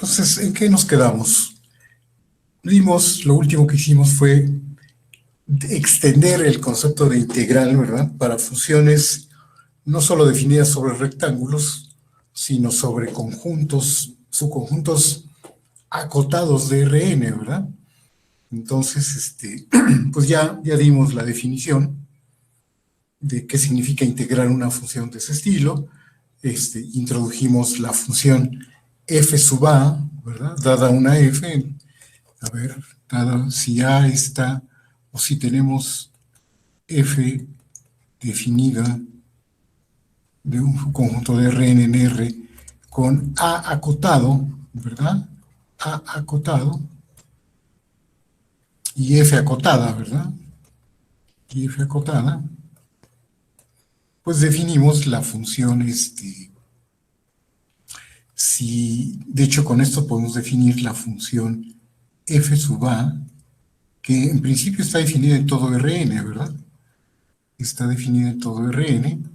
Entonces, ¿en qué nos quedamos? Lo último que hicimos fue extender el concepto de integral, ¿verdad? Para funciones no solo definidas sobre rectángulos, sino sobre conjuntos, subconjuntos acotados de Rn, ¿verdad? Entonces, pues ya dimos la definición de qué significa integrar una función de ese estilo. Introdujimos la función f sub a, ¿verdad? Dada una f, a ver, dada si a está, o si tenemos f definida de un conjunto de Rn en R con a acotado, ¿verdad? A acotado y f acotada, ¿verdad? Y f acotada, pues definimos la función, de hecho con esto podemos definir la función f sub a, que en principio está definida en todo Rn, ¿verdad? Está definida en todo Rn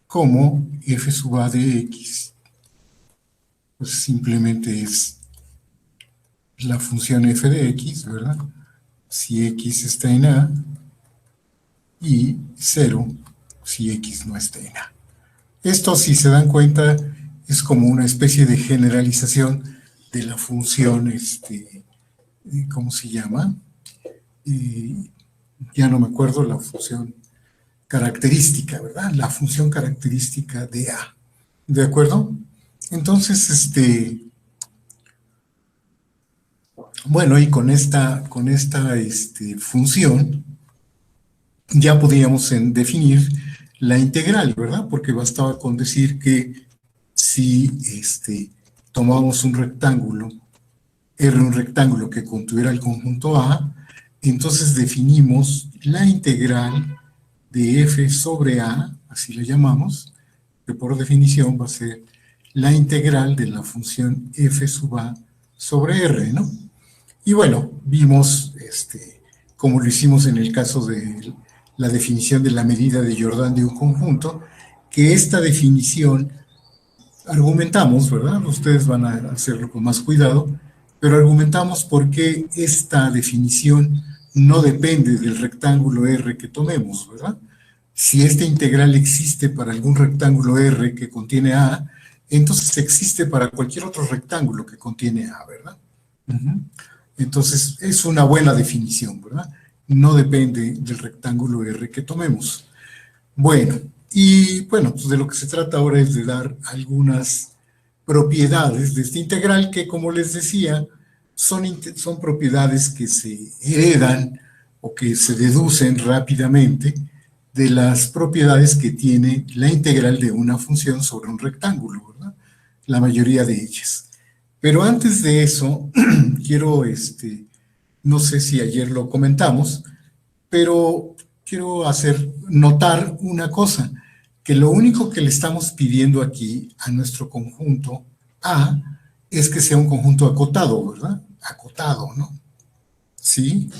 como f sub a de x, pues simplemente es la función f de x, ¿verdad? Si x está en A, y 0 si x no está en A. Esto, si se dan cuenta, es como una especie de generalización de la función, ¿cómo se llama? Ya no me acuerdo, la función característica, ¿verdad? La función característica de A. ¿De acuerdo? Entonces, bueno, y con esta función ya podríamos definir la integral, ¿verdad? Porque bastaba con decir que si tomamos un rectángulo, R un rectángulo que contuviera el conjunto A, entonces definimos la integral de f sobre A, así le llamamos, que por definición va a ser la integral de la función f sub A sobre R, ¿no? Y bueno, vimos, como lo hicimos en el caso de la definición de la medida de Jordan de un conjunto, que esta definición argumentamos, ¿verdad? Ustedes van a hacerlo con más cuidado, pero argumentamos por qué esta definición no depende del rectángulo R que tomemos, ¿verdad? Si esta integral existe para algún rectángulo R que contiene A, entonces existe para cualquier otro rectángulo que contiene A, ¿verdad? Entonces, es una buena definición, ¿verdad? No depende del rectángulo R que tomemos. Bueno, y bueno, pues de lo que se trata ahora es de dar algunas propiedades de esta integral que, como les decía, son propiedades que se heredan o que se deducen rápidamente de las propiedades que tiene la integral de una función sobre un rectángulo, ¿verdad? La mayoría de ellas. Pero antes de eso, quiero, no sé si ayer lo comentamos, pero quiero hacer notar una cosa, que lo único que le estamos pidiendo aquí a nuestro conjunto A es que sea un conjunto acotado, ¿verdad? Acotado, ¿no? ¿Sí?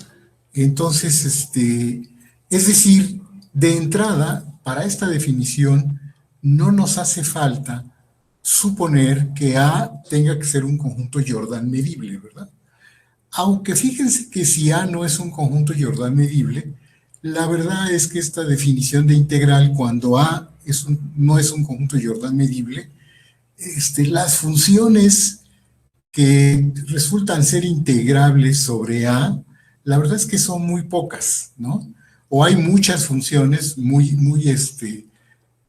Entonces, es decir, de entrada, para esta definición, no nos hace falta suponer que A tenga que ser un conjunto Jordan medible, ¿verdad? Aunque fíjense que si A no es un conjunto Jordan medible, la verdad es que esta definición de integral, cuando A no es un conjunto Jordan medible, las funciones que resultan ser integrables sobre A, la verdad es que son muy pocas, ¿no? O hay muchas funciones muy,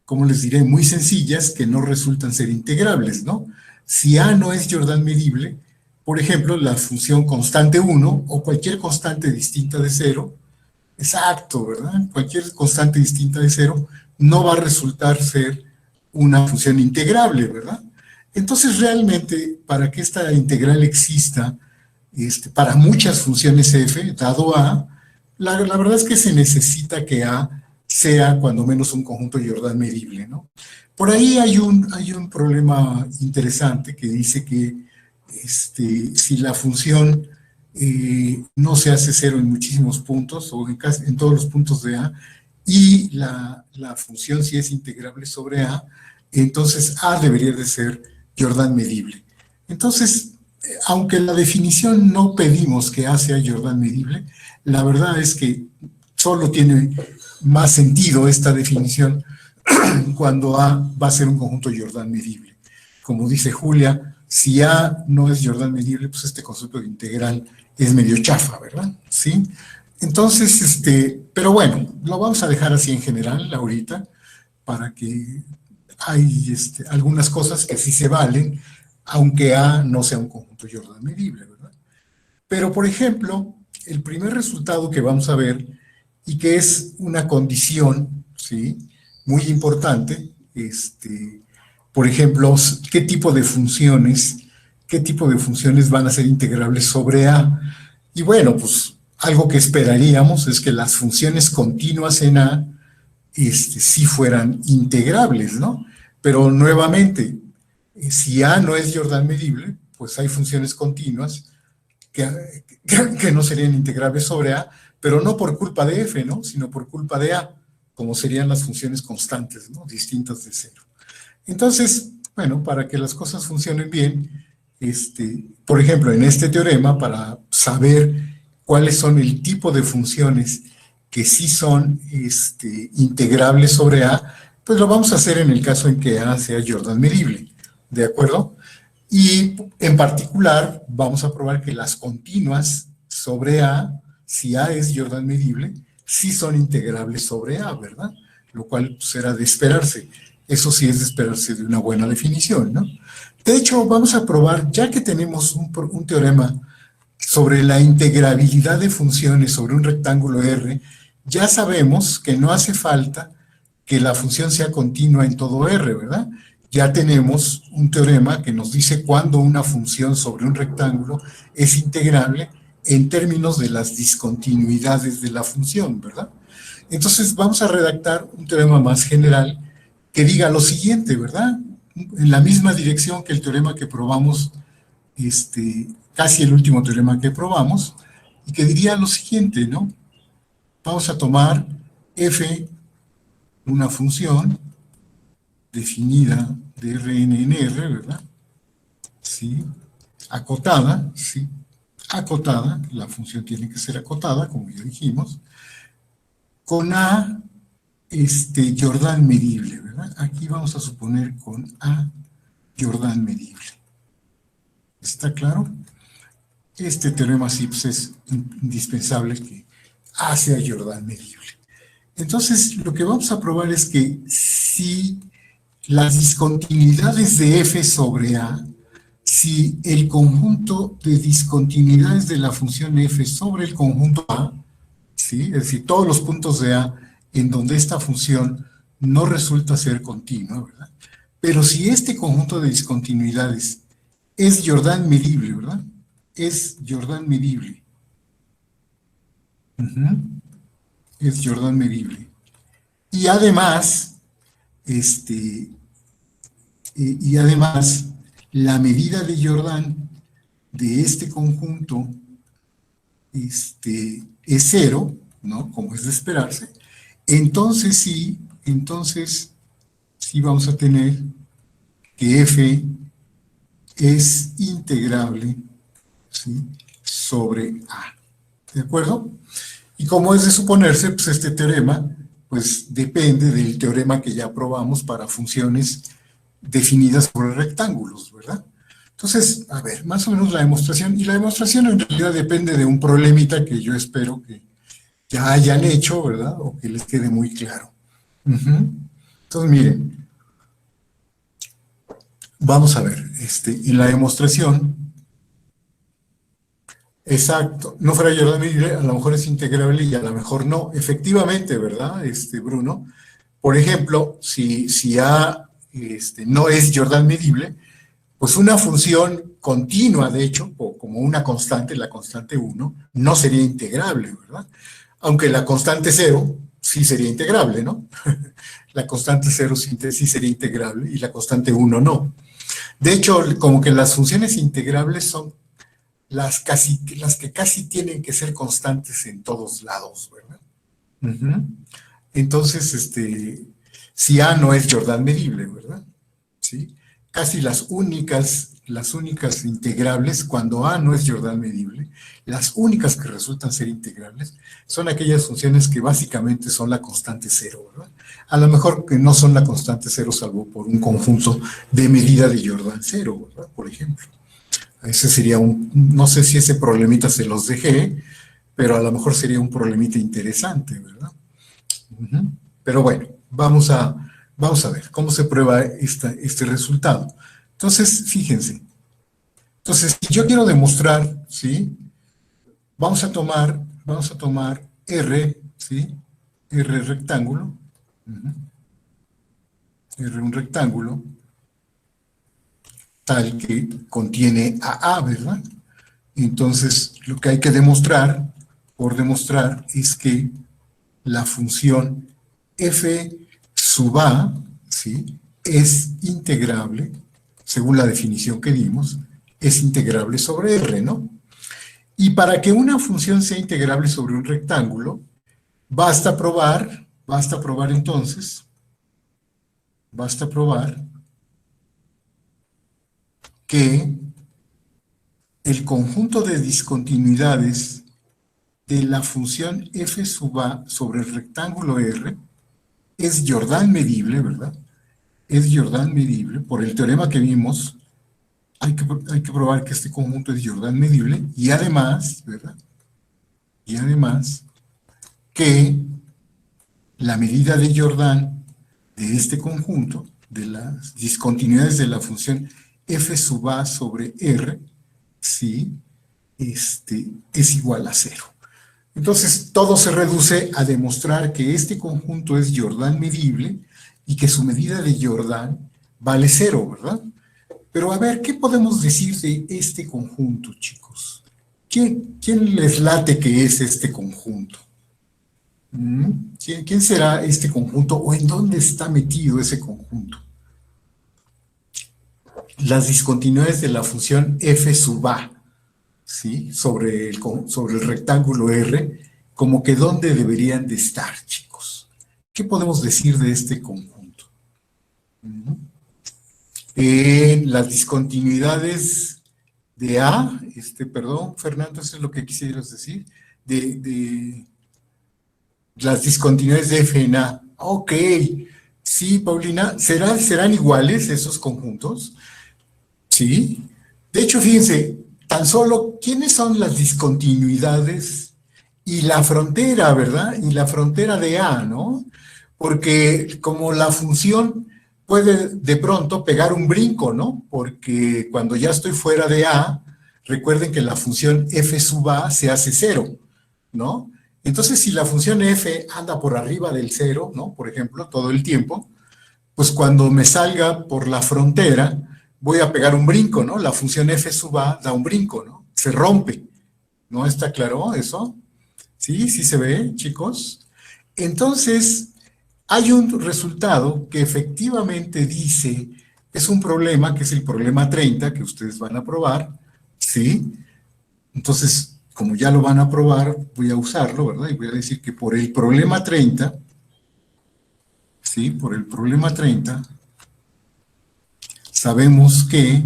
¿cómo les diré? Muy sencillas que no resultan ser integrables, ¿no? Si A no es Jordan medible, por ejemplo, la función constante 1 o cualquier constante distinta de 0, exacto, ¿verdad? Cualquier constante distinta de 0 no va a resultar ser una función integrable, ¿verdad? Entonces, realmente, para que esta integral exista, para muchas funciones f, dado A, la verdad es que se necesita que A sea cuando menos un conjunto Jordan medible, ¿no? Por ahí hay un problema interesante que dice que si la función no se hace cero en muchísimos puntos o en todos los puntos de A y la función sí es integrable sobre A, entonces A debería de ser Jordan medible. Entonces, aunque la definición no pedimos que A sea Jordan medible, la verdad es que solo tiene más sentido esta definición cuando A va a ser un conjunto Jordan medible. Como dice Julia, si A no es Jordan medible, pues este concepto de integral es medio chafa, ¿verdad? ¿Sí? Entonces, pero bueno, lo vamos a dejar así en general ahorita, para que hay algunas cosas que sí se valen, aunque A no sea un conjunto Jordan medible, ¿verdad? Pero, por ejemplo, el primer resultado que vamos a ver, y que es una condición, ¿sí?, muy importante, por ejemplo, qué tipo de funciones van a ser integrables sobre A. Y bueno, pues algo que esperaríamos es que las funciones continuas en A sí fueran integrables, ¿no? Pero nuevamente, si A no es Jordan medible, pues hay funciones continuas que no serían integrables sobre A, pero no por culpa de F, ¿no? Sino por culpa de A, como serían las funciones constantes, ¿no? Distintas de cero. Entonces, bueno, para que las cosas funcionen bien, por ejemplo, en este teorema, para saber cuáles son el tipo de funciones que sí son integrables sobre A, pues lo vamos a hacer en el caso en que A sea Jordan medible, ¿de acuerdo? Y en particular, vamos a probar que las continuas sobre A, si A es Jordan medible, sí son integrables sobre A, ¿verdad? Lo cual será de esperarse. Eso sí es de esperarse de una buena definición, ¿no? De hecho, vamos a probar, ya que tenemos un teorema sobre la integrabilidad de funciones sobre un rectángulo R, ya sabemos que no hace falta que la función sea continua en todo R, ¿verdad? Ya tenemos un teorema que nos dice cuándo una función sobre un rectángulo es integrable en términos de las discontinuidades de la función, ¿verdad? Entonces vamos a redactar un teorema más general que diga lo siguiente, ¿verdad? En la misma dirección que el teorema que probamos, casi el último teorema que probamos, y que diría lo siguiente, ¿no? Vamos a tomar f, una función definida de Rn en R, ¿verdad? Sí, acotada, sí, acotada, la función tiene que ser acotada, como ya dijimos, con A, Jordan medible, ¿verdad? Aquí vamos a suponer con A, Jordan medible. ¿Está claro? Este teorema sí pues, es indispensable que A sea Jordan medible. Entonces, lo que vamos a probar es que si las discontinuidades de F sobre A, si el conjunto de discontinuidades de la función F sobre el conjunto A, ¿sí?, es decir, todos los puntos de A en donde esta función no resulta ser continua, ¿verdad? Pero si este conjunto de discontinuidades es Jordan medible, ¿verdad? Es Jordan medible. Es Jordan medible. Y además, la medida de Jordan de este conjunto es cero, ¿no? Como es de esperarse. Entonces sí vamos a tener que F es integrable, ¿sí?, sobre A. ¿De acuerdo? Y como es de suponerse, pues este teorema pues depende del teorema que ya probamos para funciones definidas por rectángulos, ¿verdad? Entonces, a ver, más o menos la demostración, y la demostración en realidad depende de un problemita que yo espero que ya hayan hecho, ¿verdad? O que les quede muy claro. Entonces, miren, vamos a ver, en la demostración, exacto, no fuera Jordan medible, a lo mejor es integrable y a lo mejor no. Efectivamente, ¿verdad, Bruno? Por ejemplo, si A no es Jordan medible, pues una función continua, de hecho, o como una constante, la constante 1, no sería integrable, ¿verdad? Aunque la constante 0 sí sería integrable, ¿no? La constante 0 sí sería integrable y la constante 1 no. De hecho, como que las funciones integrables son las que casi tienen que ser constantes en todos lados, ¿verdad? Entonces, si A no es Jordan medible, ¿verdad? ¿Sí? Casi las únicas las únicas integrables, cuando A no es Jordan medible, las únicas que resultan ser integrables son aquellas funciones que básicamente son la constante cero, ¿verdad? A lo mejor que no son la constante cero, salvo por un conjunto de medida de Jordan cero, ¿verdad? Por ejemplo. Ese sería no sé si ese problemita se los dejé, pero a lo mejor sería un problemita interesante, ¿verdad? Pero bueno, vamos a ver cómo se prueba este resultado. Entonces, fíjense. Entonces, si yo quiero demostrar, ¿sí? Vamos a tomar R, ¿sí? R rectángulo. R un rectángulo tal que contiene a A, ¿verdad? Entonces, lo que hay que demostrar, por demostrar, es que la función f sub a, ¿sí?, es integrable, según la definición que dimos, es integrable sobre R, ¿no? Y para que una función sea integrable sobre un rectángulo, basta probar entonces, basta probar que el conjunto de discontinuidades de la función f sub a sobre el rectángulo R es Jordan medible, ¿verdad? Es Jordan medible, por el teorema que vimos, hay que probar que este conjunto es Jordan medible, y además, ¿verdad? Y además, que la medida de Jordan de este conjunto, de las discontinuidades de la función f sub a sobre R, ¿sí?, es igual a cero. Entonces, todo se reduce a demostrar que este conjunto es Jordan medible y que su medida de Jordan vale cero, ¿verdad? Pero a ver, ¿qué podemos decir de este conjunto, chicos? ¿Quién les late que es este conjunto? ¿Quién será este conjunto o en dónde está metido ese conjunto? Las discontinuidades de la función f sub a, ¿sí?, sobre el rectángulo R, como que dónde deberían de estar, chicos. ¿Qué podemos decir de este conjunto? Las discontinuidades de A, perdón, Fernando, eso es lo que quisieras decir, de las discontinuidades de F en A. Ok, sí, Paulina, ¿serán iguales esos conjuntos? Sí. De hecho, fíjense, tan solo, ¿quiénes son las discontinuidades y la frontera, verdad? Y la frontera de A, ¿no? Porque como la función puede de pronto pegar un brinco, ¿no? Porque cuando ya estoy fuera de A, recuerden que la función f sub a se hace cero, ¿no? Entonces, si la función f anda por arriba del cero, ¿no? Por ejemplo, todo el tiempo, pues cuando me salga por la frontera, voy a pegar un brinco, ¿no? La función f sub a da un brinco, ¿no? Se rompe. ¿No está claro eso? ¿Sí? ¿Sí se ve, chicos? Entonces, hay un resultado que efectivamente dice, es un problema, que es el problema 30, que ustedes van a probar, ¿sí? Entonces, como ya lo van a probar, voy a usarlo, ¿verdad? Y voy a decir que por el problema 30, ¿sí? Por el problema 30, sabemos que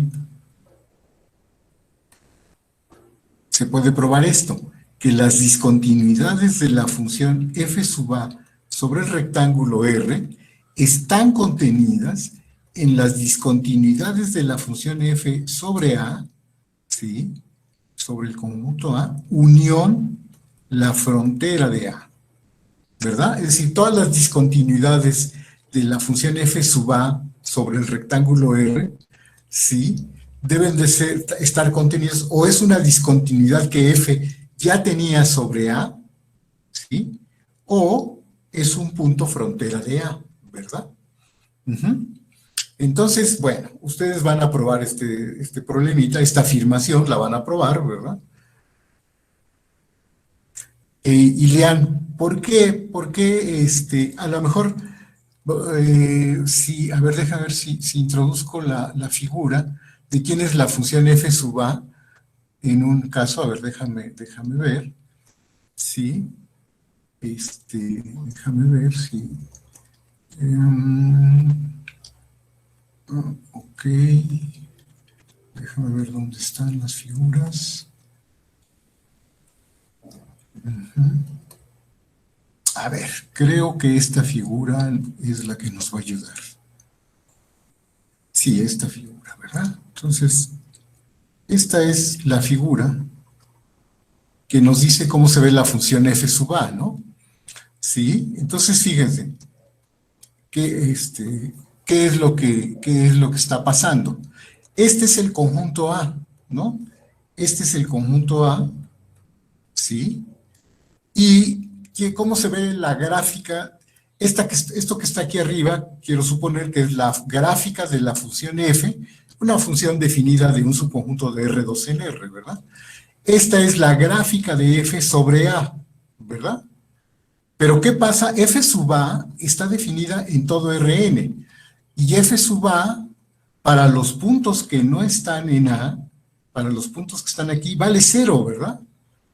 se puede probar esto, que las discontinuidades de la función f sub a sobre el rectángulo R están contenidas en las discontinuidades de la función f sobre A, ¿sí?, sobre el conjunto A, unión la frontera de A, ¿verdad? Es decir, todas las discontinuidades de la función f sub a sobre el rectángulo R, ¿sí?, deben de estar contenidas, o es una discontinuidad que f ya tenía sobre A, ¿sí?, o es un punto frontera de A, ¿verdad? Entonces, bueno, ustedes van a probar este problemita, esta afirmación la van a probar, ¿verdad? Ileán, ¿por qué? Porque a lo mejor, a ver, déjame ver si introduzco la figura de quién es la función f sub a en un caso, a ver, déjame ver, sí, déjame ver si, ok, Déjame ver dónde están las figuras. A ver, creo que esta figura es la que nos va a ayudar. Sí, esta figura, ¿verdad? Entonces, esta es la figura que nos dice cómo se ve la función f sub a, ¿no? Sí, entonces fíjense, ¿qué es lo que está pasando? Este es el conjunto A, ¿no? Este es el conjunto A, ¿sí? Y cómo se ve la gráfica, esto que está aquí arriba, quiero suponer que es la gráfica de la función f, una función definida de un subconjunto de R2 en R, ¿verdad? Esta es la gráfica de f sobre A, ¿verdad? Pero ¿qué pasa? F sub A está definida en todo Rn, y f sub A, para los puntos que no están en A, para los puntos que están aquí, vale 0, ¿verdad?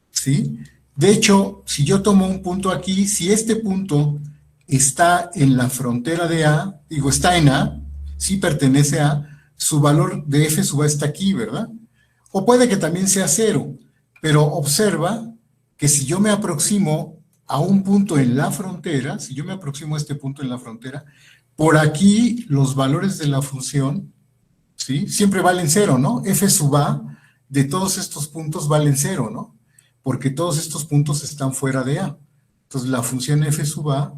¿Sí? De hecho, si yo tomo un punto aquí, si este punto está en la frontera de A, digo, está en A, sí pertenece a A, su valor de f sub A está aquí, ¿verdad? O puede que también sea 0, pero observa que si yo me aproximo a un punto en la frontera, si yo me aproximo a este punto en la frontera, por aquí los valores de la función, ¿sí? Siempre valen 0, ¿no? F sub A de todos estos puntos valen 0, ¿no? Porque todos estos puntos están fuera de A. Entonces la función f sub A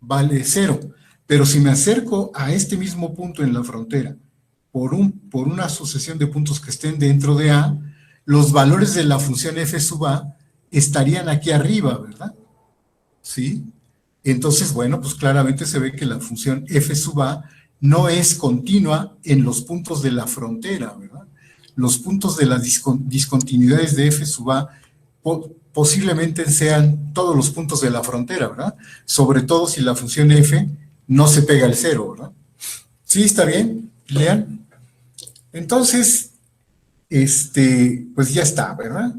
vale 0. Pero si me acerco a este mismo punto en la frontera por una sucesión de puntos que estén dentro de A, los valores de la función f sub A estarían aquí arriba, ¿verdad? ¿Sí? Entonces, bueno, pues claramente se ve que la función f sub A no es continua en los puntos de la frontera, ¿verdad? Los puntos de las discontinuidades de f sub A posiblemente sean todos los puntos de la frontera, ¿verdad? Sobre todo si la función f no se pega al 0, ¿verdad? ¿Sí? ¿Está bien? ¿Lean? Entonces, pues ya está, ¿verdad?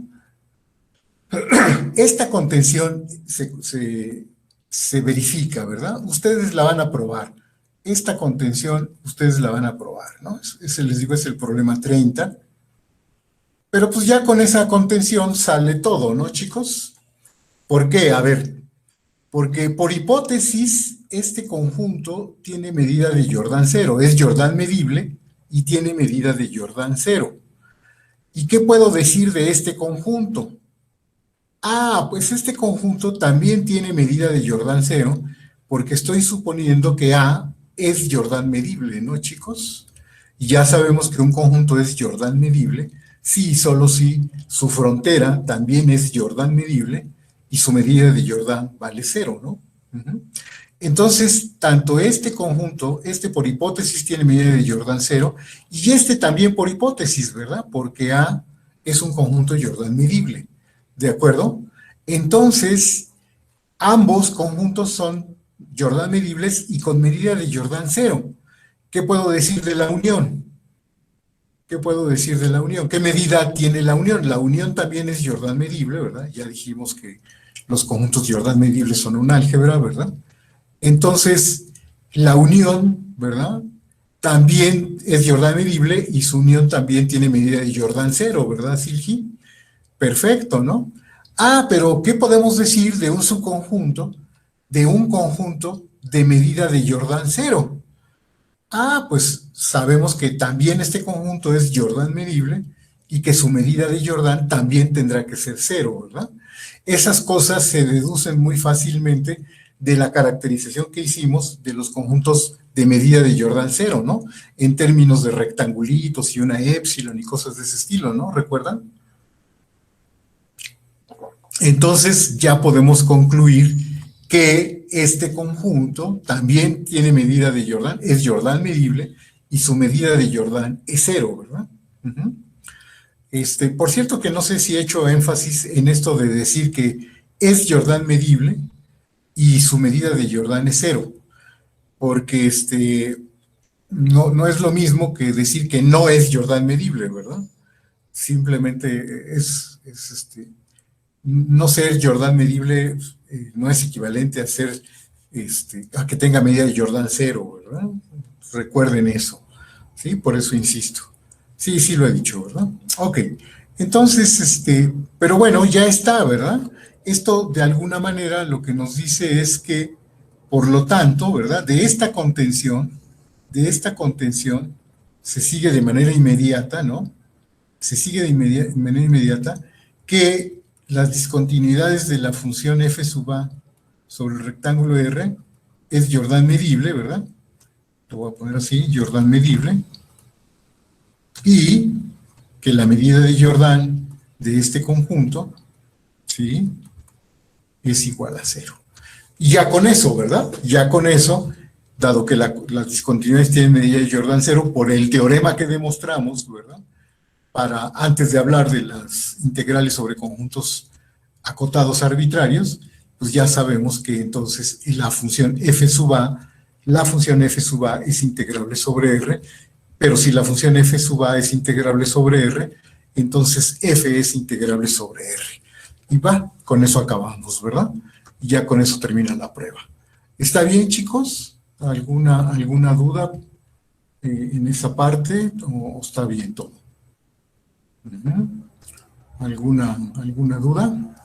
Esta contención se verifica, ¿verdad? Ustedes la van a probar. Esta contención, ustedes la van a probar, ¿no? Ese, les digo, es el problema 30. Pero pues ya con esa contención sale todo, ¿no, chicos? ¿Por qué? A ver, porque por hipótesis, este conjunto tiene medida de Jordan 0, es Jordan medible y tiene medida de Jordan 0. ¿Y qué puedo decir de este conjunto? Ah, pues este conjunto también tiene medida de Jordan 0, porque estoy suponiendo que A es Jordan medible, ¿no, chicos? Y ya sabemos que un conjunto es Jordan medible si y solo si su frontera también es Jordan medible y su medida de Jordan vale 0, ¿no? Entonces, tanto este conjunto, este por hipótesis tiene medida de Jordan 0, y este también por hipótesis, ¿verdad? Porque A es un conjunto Jordan medible, ¿de acuerdo? Entonces, ambos conjuntos son Jordan medibles y con medida de Jordan 0. ¿Qué puedo decir de la unión? ¿Qué puedo decir de la unión? ¿Qué medida tiene la unión? La unión también es Jordan medible, ¿verdad? Ya dijimos que los conjuntos Jordan medibles son un álgebra, ¿verdad? Entonces, la unión, ¿verdad? También es Jordan medible y su unión también tiene medida de Jordan 0, ¿verdad, Silgi? Perfecto, ¿no? Ah, pero ¿qué podemos decir de un subconjunto, de un conjunto de medida de Jordan 0? Ah, pues sabemos que también este conjunto es Jordan medible y que su medida de Jordan también tendrá que ser 0, ¿verdad? Esas cosas se deducen muy fácilmente de la caracterización que hicimos de los conjuntos de medida de Jordan 0, ¿no? En términos de rectangulitos y una épsilon y cosas de ese estilo, ¿no? ¿Recuerdan? Entonces ya podemos concluir que este conjunto también tiene medida de Jordan, es Jordan medible, y su medida de Jordan es 0, ¿verdad? Por cierto que no sé si he hecho énfasis en esto de decir que es Jordan medible y su medida de Jordan es 0, porque no es lo mismo que decir que no es Jordan medible, ¿verdad? Simplemente no ser Jordan medible no es equivalente a ser, a que tenga medida de Jordan 0, ¿verdad? Recuerden eso, ¿sí? Por eso insisto. Sí, sí lo he dicho, ¿verdad? Ok. Entonces, pero bueno, ya está, ¿verdad? Esto de alguna manera lo que nos dice es que, por lo tanto, ¿verdad? De esta contención, se sigue de manera inmediata, ¿no? Se sigue de manera inmediata que las discontinuidades de la función f sub a sobre el rectángulo R es Jordan medible, ¿verdad? Lo voy a poner así, Jordan medible, y que la medida de Jordan de este conjunto, ¿sí?, es igual a cero. Y ya con eso, ¿verdad? Ya con eso, dado que las discontinuidades tienen medida de Jordan cero, por el teorema que demostramos, ¿verdad? Antes de hablar de las integrales sobre conjuntos acotados arbitrarios, pues ya sabemos que entonces la función f sub a, es integrable sobre R, pero si la función f sub a es integrable sobre R, entonces f es integrable sobre R. Y va, con eso acabamos, ¿verdad? Y ya con eso termina la prueba. ¿Está bien, chicos? ¿Alguna duda en esa parte o está bien todo? ¿Alguna duda?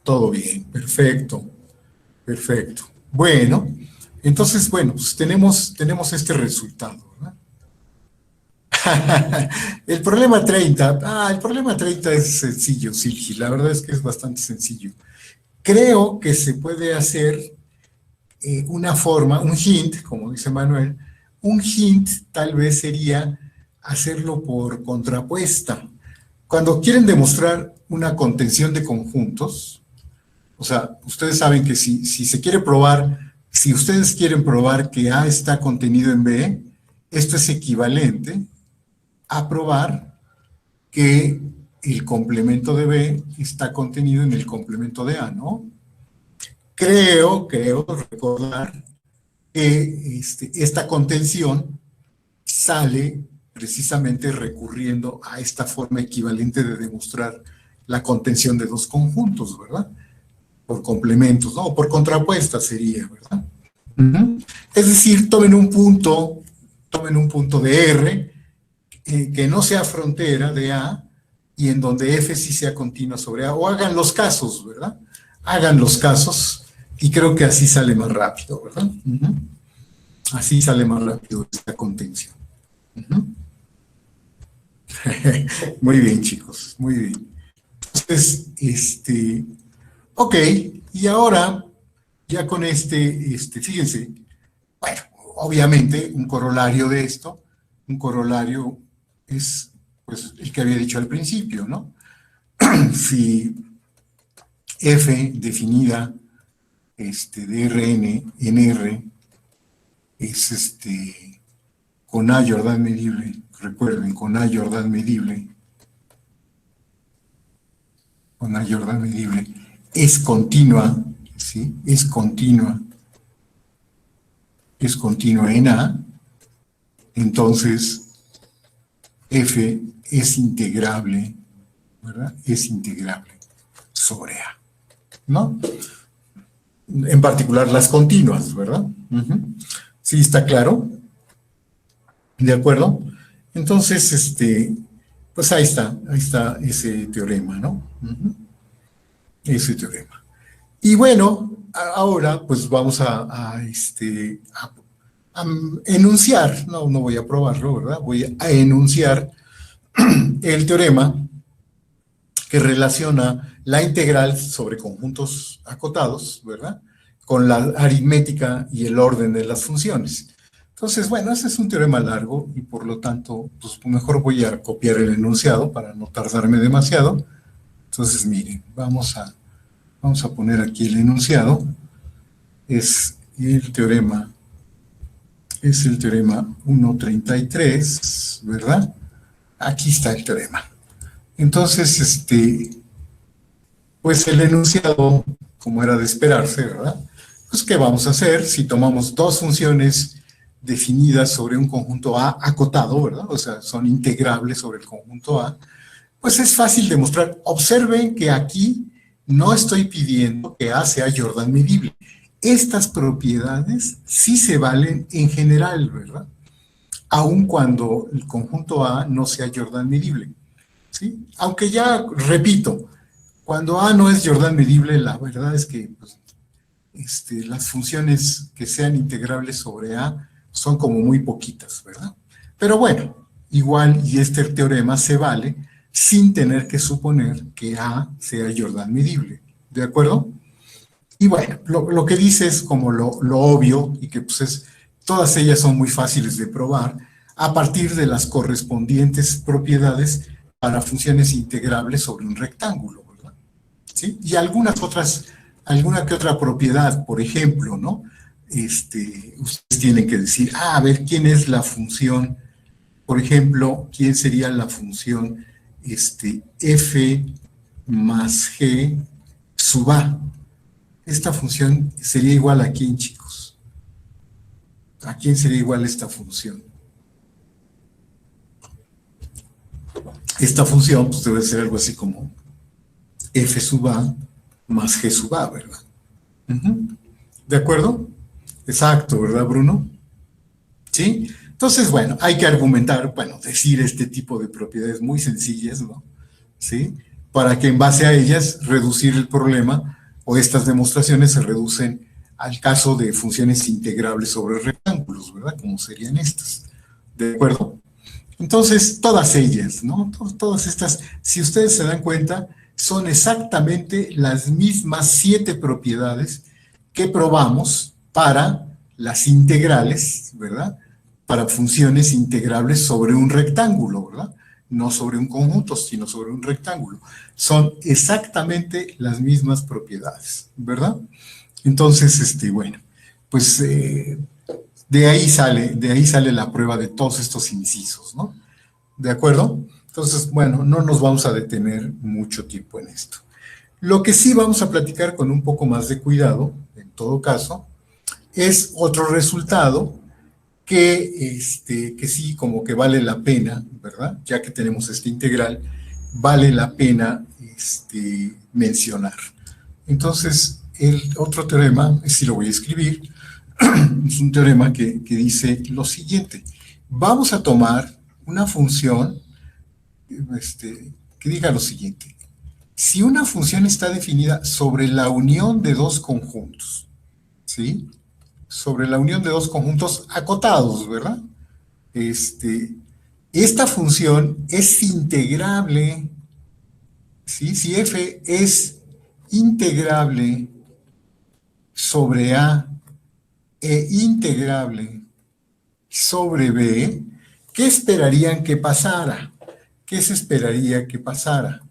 Todo bien, perfecto, perfecto. Bueno, entonces, bueno, pues tenemos este resultado, ¿verdad? El problema 30 es sencillo, Silgi, la verdad es que es bastante sencillo. Creo que se puede hacer una forma, un hint, como dice Manuel, un hint tal vez sería hacerlo por contrapuesta. Cuando quieren demostrar una contención de conjuntos, o sea, ustedes saben que si se quiere probar, si ustedes quieren probar que A está contenido en B, esto es equivalente a probar que el complemento de B está contenido en el complemento de A, ¿no? Creo recordar que esta contención sale precisamente recurriendo a esta forma equivalente de demostrar la contención de dos conjuntos, ¿verdad? Por complementos, ¿no? O por contrapuesta sería, ¿verdad? Es decir, tomen un punto de R que no sea frontera de A y en donde F sí sea continua sobre A, o hagan los casos, ¿verdad? Hagan los casos y creo que así sale más rápido, ¿verdad? Así sale más rápido esta contención. Muy bien, chicos, muy bien. Entonces, ok, y ahora, ya con fíjense, bueno, obviamente, un corolario de esto, un corolario es, pues, el que había dicho al principio, ¿no? Si f definida de Rn en R es con A Jordan medible, recuerden, con A Jordan medible, es continua, ¿sí? Es continua en A, entonces f es integrable, ¿verdad? Es integrable sobre A, ¿no? En particular las continuas, ¿verdad? ¿Sí está claro? ¿De acuerdo? Entonces, pues ahí está ese teorema, ¿no? Ese teorema. Y bueno, ahora pues vamos a enunciar, no voy a probarlo, ¿verdad? Voy a enunciar el teorema que relaciona la integral sobre conjuntos acotados, ¿verdad?, con la aritmética y el orden de las funciones. Entonces, bueno, ese es un teorema largo y por lo tanto, pues mejor voy a copiar el enunciado para no tardarme demasiado. Entonces, miren, vamos a poner aquí el enunciado. Es el teorema 1.33, ¿verdad? Aquí está el teorema. Entonces, pues el enunciado, como era de esperarse, ¿verdad? Pues, ¿qué vamos a hacer si tomamos dos funciones definidas sobre un conjunto A acotado, ¿verdad? O sea, son integrables sobre el conjunto A. Pues es fácil demostrar. Observen que aquí no estoy pidiendo que A sea Jordan medible. Estas propiedades sí se valen en general, ¿verdad? aun cuando el conjunto A no sea Jordan medible, ¿sí? Aunque ya, repito, cuando A no es Jordan medible, la verdad es que pues, las funciones que sean integrables sobre A son como muy poquitas, ¿verdad? Pero bueno, igual, y este teorema se vale sin tener que suponer que A sea Jordan medible, ¿de acuerdo? Y bueno, lo que dice es como lo obvio, y que pues todas ellas son muy fáciles de probar, a partir de las correspondientes propiedades para funciones integrables sobre un rectángulo, ¿verdad? ¿Sí? Y alguna que otra propiedad, por ejemplo, ¿no? Ustedes tienen que decir, a ver, ¿quién es la función? Por ejemplo, ¿quién sería la función f más g sub a? Esta función sería igual a quién, chicos. ¿A quién sería igual esta función? Esta función pues, debe ser algo así como f sub a más g sub a, ¿verdad? ¿De acuerdo? Exacto, ¿verdad, Bruno? ¿Sí? Entonces, bueno, hay que argumentar, bueno, decir este tipo de propiedades muy sencillas, ¿no? ¿Sí? Para que en base a ellas reducir el problema o estas demostraciones se reducen al caso de funciones integrables sobre rectángulos, ¿verdad? Como serían estas. ¿De acuerdo? Entonces, todas ellas, ¿no? Todas estas, si ustedes se dan cuenta, son exactamente las mismas 7 propiedades que probamos para las integrales, ¿verdad? Para funciones integrables sobre un rectángulo, ¿verdad? No sobre un conjunto, sino sobre un rectángulo. Son exactamente las mismas propiedades, ¿verdad? Entonces, bueno, pues de ahí sale la prueba de todos estos incisos, ¿no? ¿De acuerdo? Entonces, bueno, no nos vamos a detener mucho tiempo en esto. Lo que sí vamos a platicar con un poco más de cuidado, en todo caso, es otro resultado que sí como que vale la pena, ¿verdad? Ya que tenemos este integral, vale la pena mencionar. Entonces, el otro teorema, sí lo voy a escribir, es un teorema que dice lo siguiente. Vamos a tomar una función que diga lo siguiente. Si una función está definida sobre la unión de dos conjuntos, ¿sí? Sobre la unión de dos conjuntos acotados, ¿verdad? Esta función es integrable, ¿sí? Si f es integrable sobre A e integrable sobre B, ¿qué esperarían que pasara? ¿Qué se esperaría que pasara?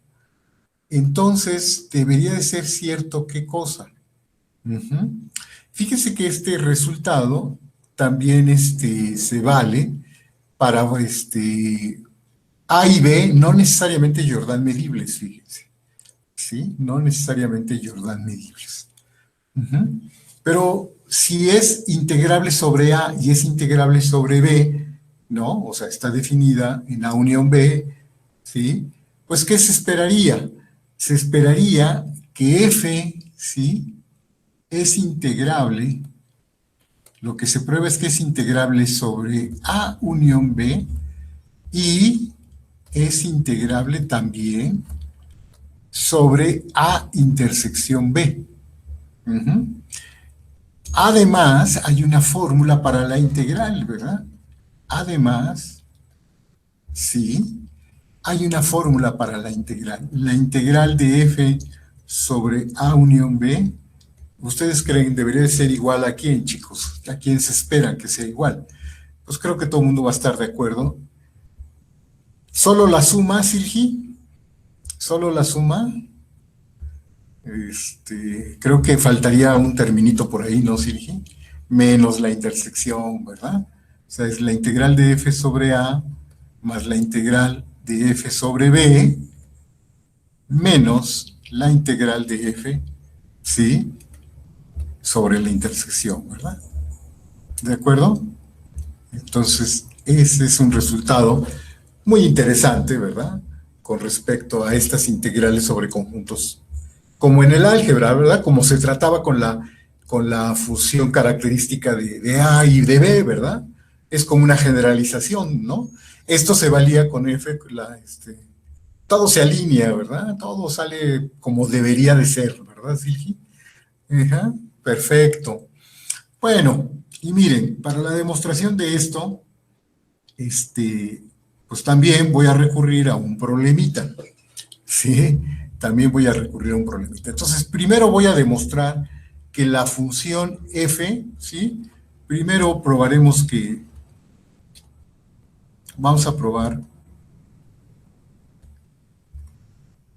Entonces, debería de ser cierto qué cosa. Fíjense que este resultado también se vale para A y B, no necesariamente Jordan medibles, fíjense. ¿Sí? No necesariamente Jordan medibles. Pero si es integrable sobre A y es integrable sobre B, ¿no? O sea, está definida en A unión B, ¿sí? Pues, ¿qué se esperaría? Se esperaría que F, ¿sí? Es integrable, lo que se prueba es que es integrable sobre A unión B y es integrable también sobre A intersección B. Además, hay una fórmula para la integral, ¿verdad? Además, sí, hay una fórmula para la integral. La integral de f sobre A unión B, ¿ustedes creen debería ser igual a quién, chicos? ¿A quién se espera que sea igual? Pues creo que todo el mundo va a estar de acuerdo. ¿Solo la suma, Silgi? ¿Solo la suma? Creo que faltaría un terminito por ahí, ¿no, Silgi? Menos la intersección, ¿verdad? O sea, es la integral de f sobre A más la integral de f sobre B menos la integral de f, ¿sí? Sobre la intersección, ¿verdad? ¿De acuerdo? Entonces, ese es un resultado muy interesante, ¿verdad? Con respecto a estas integrales sobre conjuntos, como en el álgebra, ¿verdad? Como se trataba con la función característica de A y de B, ¿verdad? es como una generalización, ¿no? Esto se valía con f, todo se alinea, ¿verdad? Todo sale como debería de ser, ¿verdad, Silgi? Ajá, perfecto. Bueno, y miren, para la demostración de esto, pues también voy a recurrir a un problemita, ¿sí? También voy a recurrir a un problemita. Entonces, primero voy a demostrar que la función f, ¿sí? Primero probaremos que, vamos a probar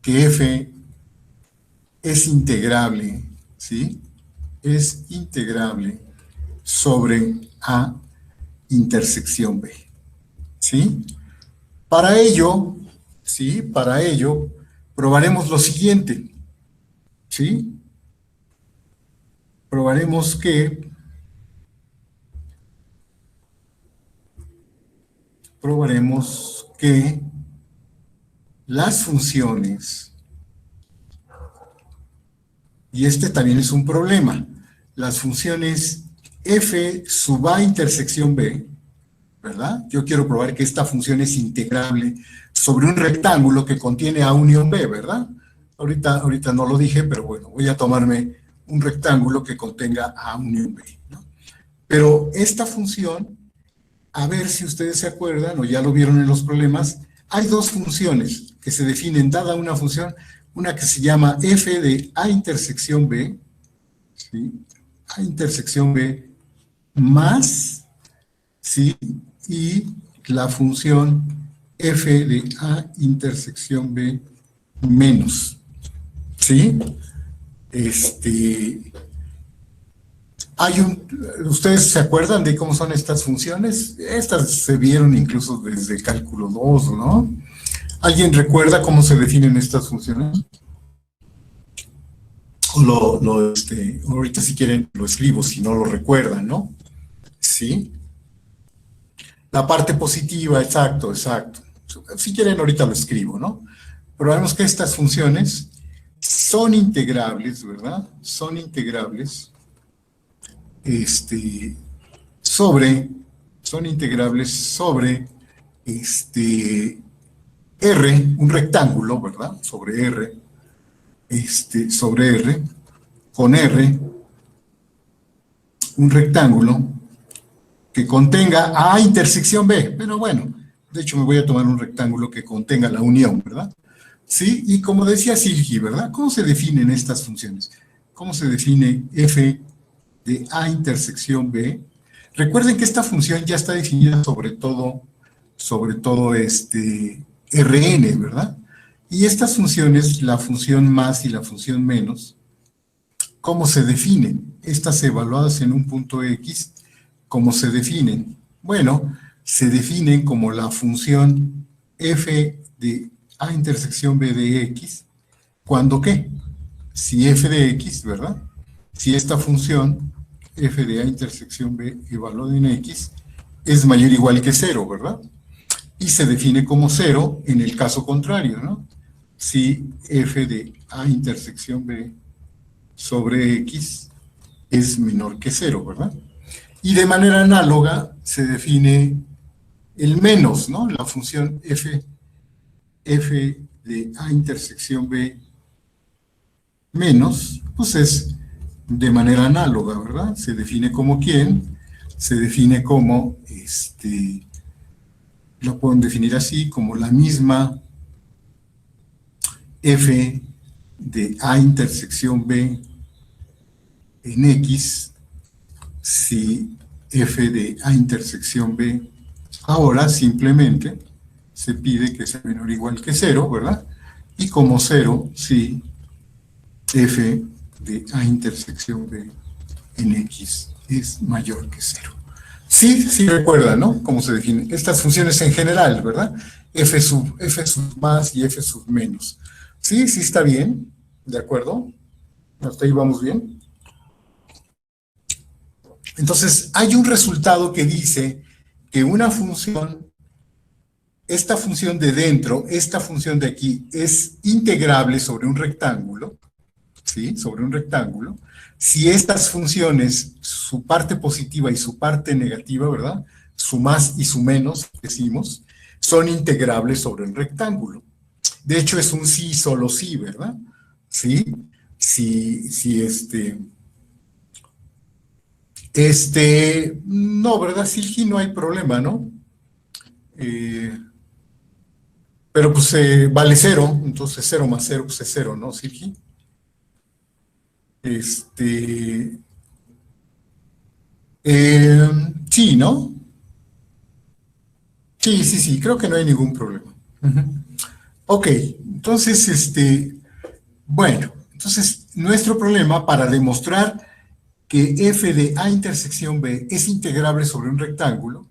que f es integrable, ¿sí? Es integrable sobre A intersección B, ¿sí? Para ello, ¿sí? Para ello, probaremos lo siguiente, ¿sí? Probaremos que las funciones, y este también es un problema, las funciones f sub A intersección B, ¿verdad? Yo quiero probar que esta función es integrable sobre un rectángulo que contiene A unión B, ¿verdad? Ahorita no lo dije, pero bueno, voy a tomarme un rectángulo que contenga A unión B, ¿no? Pero esta función, a ver si ustedes se acuerdan, o ya lo vieron en los problemas, hay dos funciones que se definen dada una función, una que se llama f de A intersección B, ¿sí? A intersección B más, ¿sí? Y la función f de A intersección B menos, ¿sí? ¿Ustedes se acuerdan de cómo son estas funciones? Estas se vieron incluso desde cálculo 2, ¿no? ¿Alguien recuerda cómo se definen estas funciones? Ahorita si quieren lo escribo, si no lo recuerdan, ¿no? Sí. La parte positiva, exacto, exacto. Si quieren ahorita lo escribo, ¿no? Pero vemos que estas funciones son integrables, ¿verdad? Son integrables sobre, son integrables sobre R, un rectángulo, ¿verdad? Sobre R, sobre R, con R, un rectángulo que contenga A intersección B. Pero bueno, de hecho me voy a tomar un rectángulo que contenga la unión, ¿verdad? Sí, y como decía Silgi, ¿verdad? ¿Cómo se definen estas funciones? ¿Cómo se define f de A intersección B? Recuerden que esta función ya está definida sobre todo Rn, ¿verdad? Y estas funciones, la función más y la función menos, ¿cómo se definen? Estas evaluadas en un punto X, ¿cómo se definen? Bueno, se definen como la función f de A intersección B de X, ¿cuándo qué? Si f de X, ¿verdad? Si esta función f de A intersección B evaluada en X es mayor o igual que 0, ¿verdad? Y se define como 0 en el caso contrario, ¿no? Si f de A intersección B sobre X es menor que 0, ¿verdad? Y de manera análoga se define el menos, ¿no? La función f de A intersección B menos, pues es de manera análoga, ¿verdad? Se define como quién, se define como, lo pueden definir así, como la misma f de A intersección B en X, si f de A intersección B, ahora simplemente se pide que sea menor o igual que 0, ¿verdad? Y como 0, si f de A intersección B en X es mayor que 0. Sí, sí recuerdan, ¿no? Cómo se definen estas funciones en general, ¿verdad? F sub más y F sub menos. Sí, sí está bien, ¿de acuerdo? ¿Hasta ahí vamos bien? Entonces, hay un resultado que dice que una función, esta función de dentro, esta función de aquí, es integrable sobre un rectángulo, ¿sí? Sobre un rectángulo, si estas funciones, su parte positiva y su parte negativa, ¿verdad? su más y su menos, decimos, son integrables sobre el rectángulo. De hecho, es un sí, solo sí, ¿verdad? Sí, sí, no, ¿verdad, Silgi? No hay problema, ¿no? Pero pues vale cero, entonces 0 más 0 pues es 0, ¿no, Silgi? Eh, sí, ¿no? Sí, creo que no hay ningún problema. Ujú. Ok, entonces, bueno, entonces nuestro problema para demostrar que f de a intersección b es integrable sobre un rectángulo,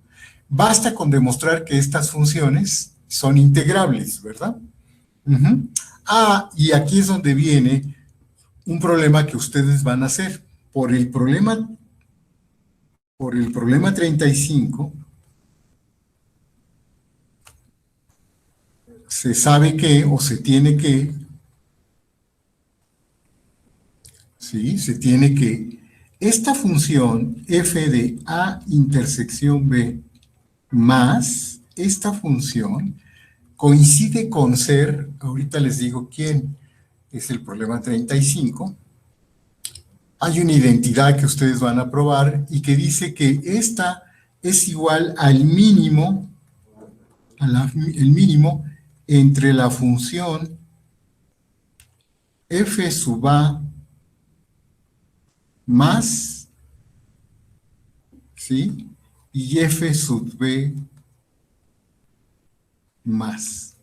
basta con demostrar que estas funciones son integrables, ¿verdad? Ujú. Ah, y aquí es donde viene un problema que ustedes van a hacer. Por el problema 35, se sabe que, o se tiene que, ¿sí? Se tiene que, esta función f de a intersección b más esta función coincide con ser, ahorita les digo quién es el problema 35, hay una identidad que ustedes van a probar y que dice que esta es igual al mínimo, el mínimo entre la función f sub a más, ¿sí? Y f sub b más.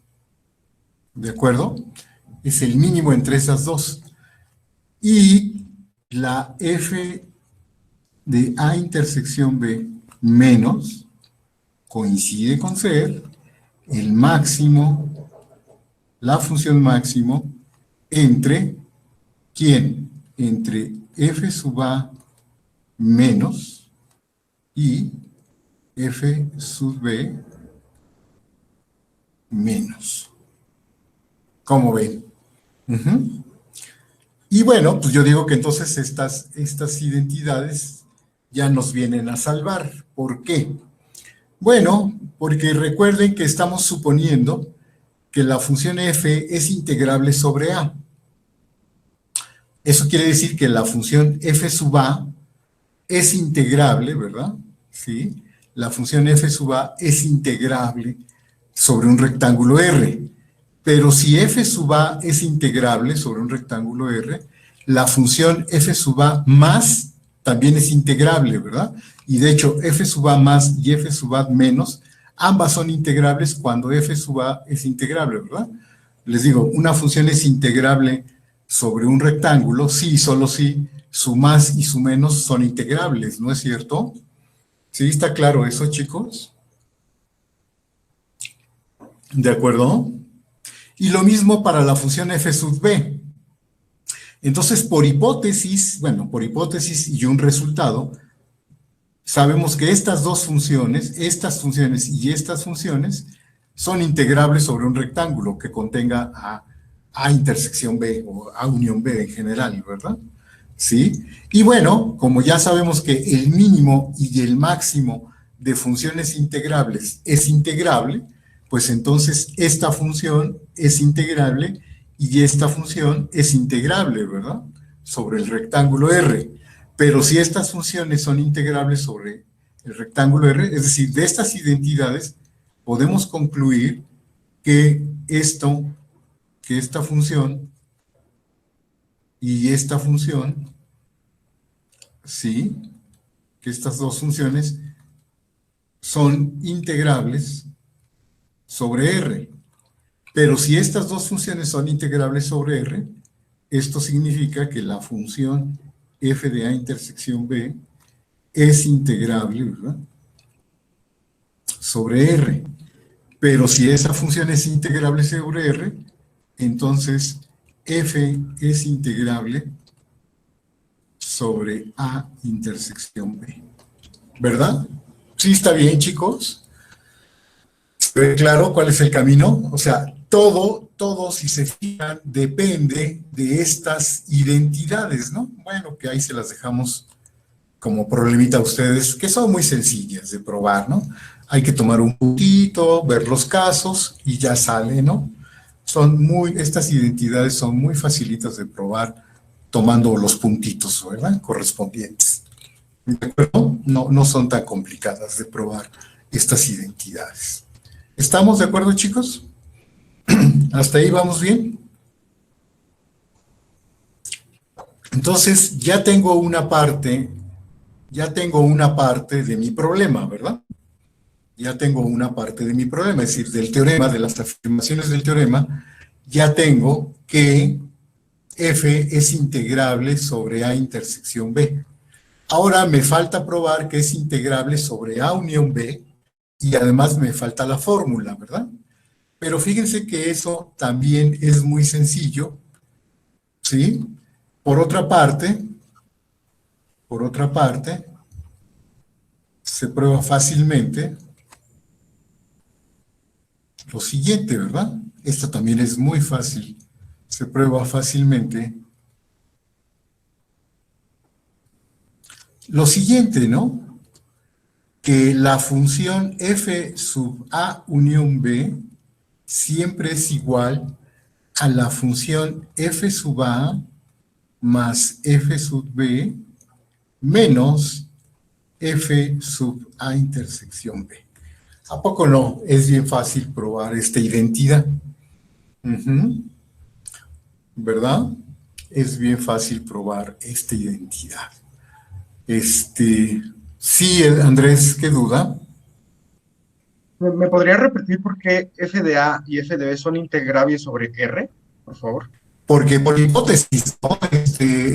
¿De acuerdo? Es el mínimo entre esas dos. Y la f de a intersección b menos coincide con ser el máximo, la función máximo entre, ¿quién? Entre f sub a menos y f sub b menos. ¿Cómo ven? Uh-huh. Y bueno, pues yo digo que entonces estas identidades ya nos vienen a salvar. ¿Por qué? Bueno, porque recuerden que estamos suponiendo que la función f es integrable sobre a. Eso quiere decir que la función f sub a es integrable, ¿verdad? ¿Sí? La función f sub a es integrable sobre un rectángulo R. Pero si f sub a es integrable sobre un rectángulo R, la función f sub a más también es integrable, ¿verdad? Y de hecho, f sub a más y f sub a menos, ambas son integrables cuando f sub a es integrable, ¿verdad? Les digo, una función es integrable sobre un rectángulo, sí, solo si su más y su menos son integrables, ¿no es cierto? ¿Sí está claro eso, chicos? ¿De acuerdo? Y lo mismo para la función f sub b. Entonces, por hipótesis y un resultado, sabemos que estas dos funciones, y estas funciones, son integrables sobre un rectángulo que contenga a intersección b o a unión b en general, ¿verdad? ¿Sí? Y bueno, como ya sabemos que el mínimo y el máximo de funciones integrables es integrable, pues entonces esta función es integrable y esta función es integrable, ¿verdad? Sobre el rectángulo R. Pero si estas funciones son integrables sobre el rectángulo R, es decir, de estas identidades, podemos concluir que esta función y esta función, sí, que estas dos funciones son integrables sobre R. Pero si estas dos funciones son integrables sobre R, esto significa que la función f de a intersección b es integrable, ¿verdad? Sobre R. Pero si esa función es integrable sobre R, entonces f es integrable sobre a intersección b. ¿Verdad? ¿Sí está bien, chicos? ¿Se ve claro cuál es el camino? O sea, todo, si se fijan, depende de estas identidades, ¿no? Bueno, que ahí se las dejamos como problemita a ustedes, que son muy sencillas de probar, ¿no? Hay que tomar un puntito, ver los casos y ya sale, ¿no? Estas identidades son muy facilitas de probar tomando los puntitos, ¿verdad? Correspondientes. ¿De acuerdo? No son tan complicadas de probar estas identidades. ¿Estamos de acuerdo, chicos? ¿Hasta ahí vamos bien? Entonces, ya tengo una parte de mi problema, ¿verdad? Ya tengo una parte de mi problema, es decir, del teorema, de las afirmaciones del teorema, ya tengo que F es integrable sobre A intersección B. Ahora me falta probar que es integrable sobre A unión B, y además me falta la fórmula, ¿verdad? Pero fíjense que eso también es muy sencillo, ¿sí? Por otra parte, se prueba fácilmente lo siguiente, ¿verdad? Esto también es muy fácil. Se prueba fácilmente lo siguiente, ¿no? Que la función f sub a unión b siempre es igual a la función f sub a más f sub b menos f sub a intersección b. ¿A poco no? Es bien fácil probar esta identidad. ¿Verdad? Es bien fácil probar esta identidad. Sí, Andrés, ¿qué duda? ¿Me podría repetir por qué f de A y f de B son integrables sobre R, por favor? Porque por hipótesis, ¿no?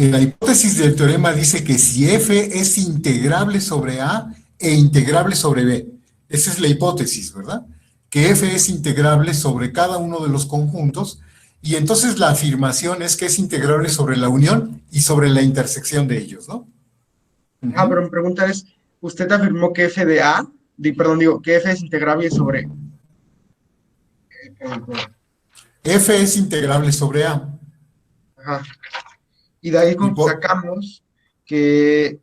La hipótesis del teorema dice que si f es integrable sobre A e integrable sobre B, esa es la hipótesis, ¿verdad? Que f es integrable sobre cada uno de los conjuntos, y entonces la afirmación es que es integrable sobre la unión y sobre la intersección de ellos, ¿no? Pero mi pregunta es, usted afirmó que f de A, perdón, digo, que f es integrable sobre... F es integrable sobre A. Ajá. Y de ahí Y por, sacamos que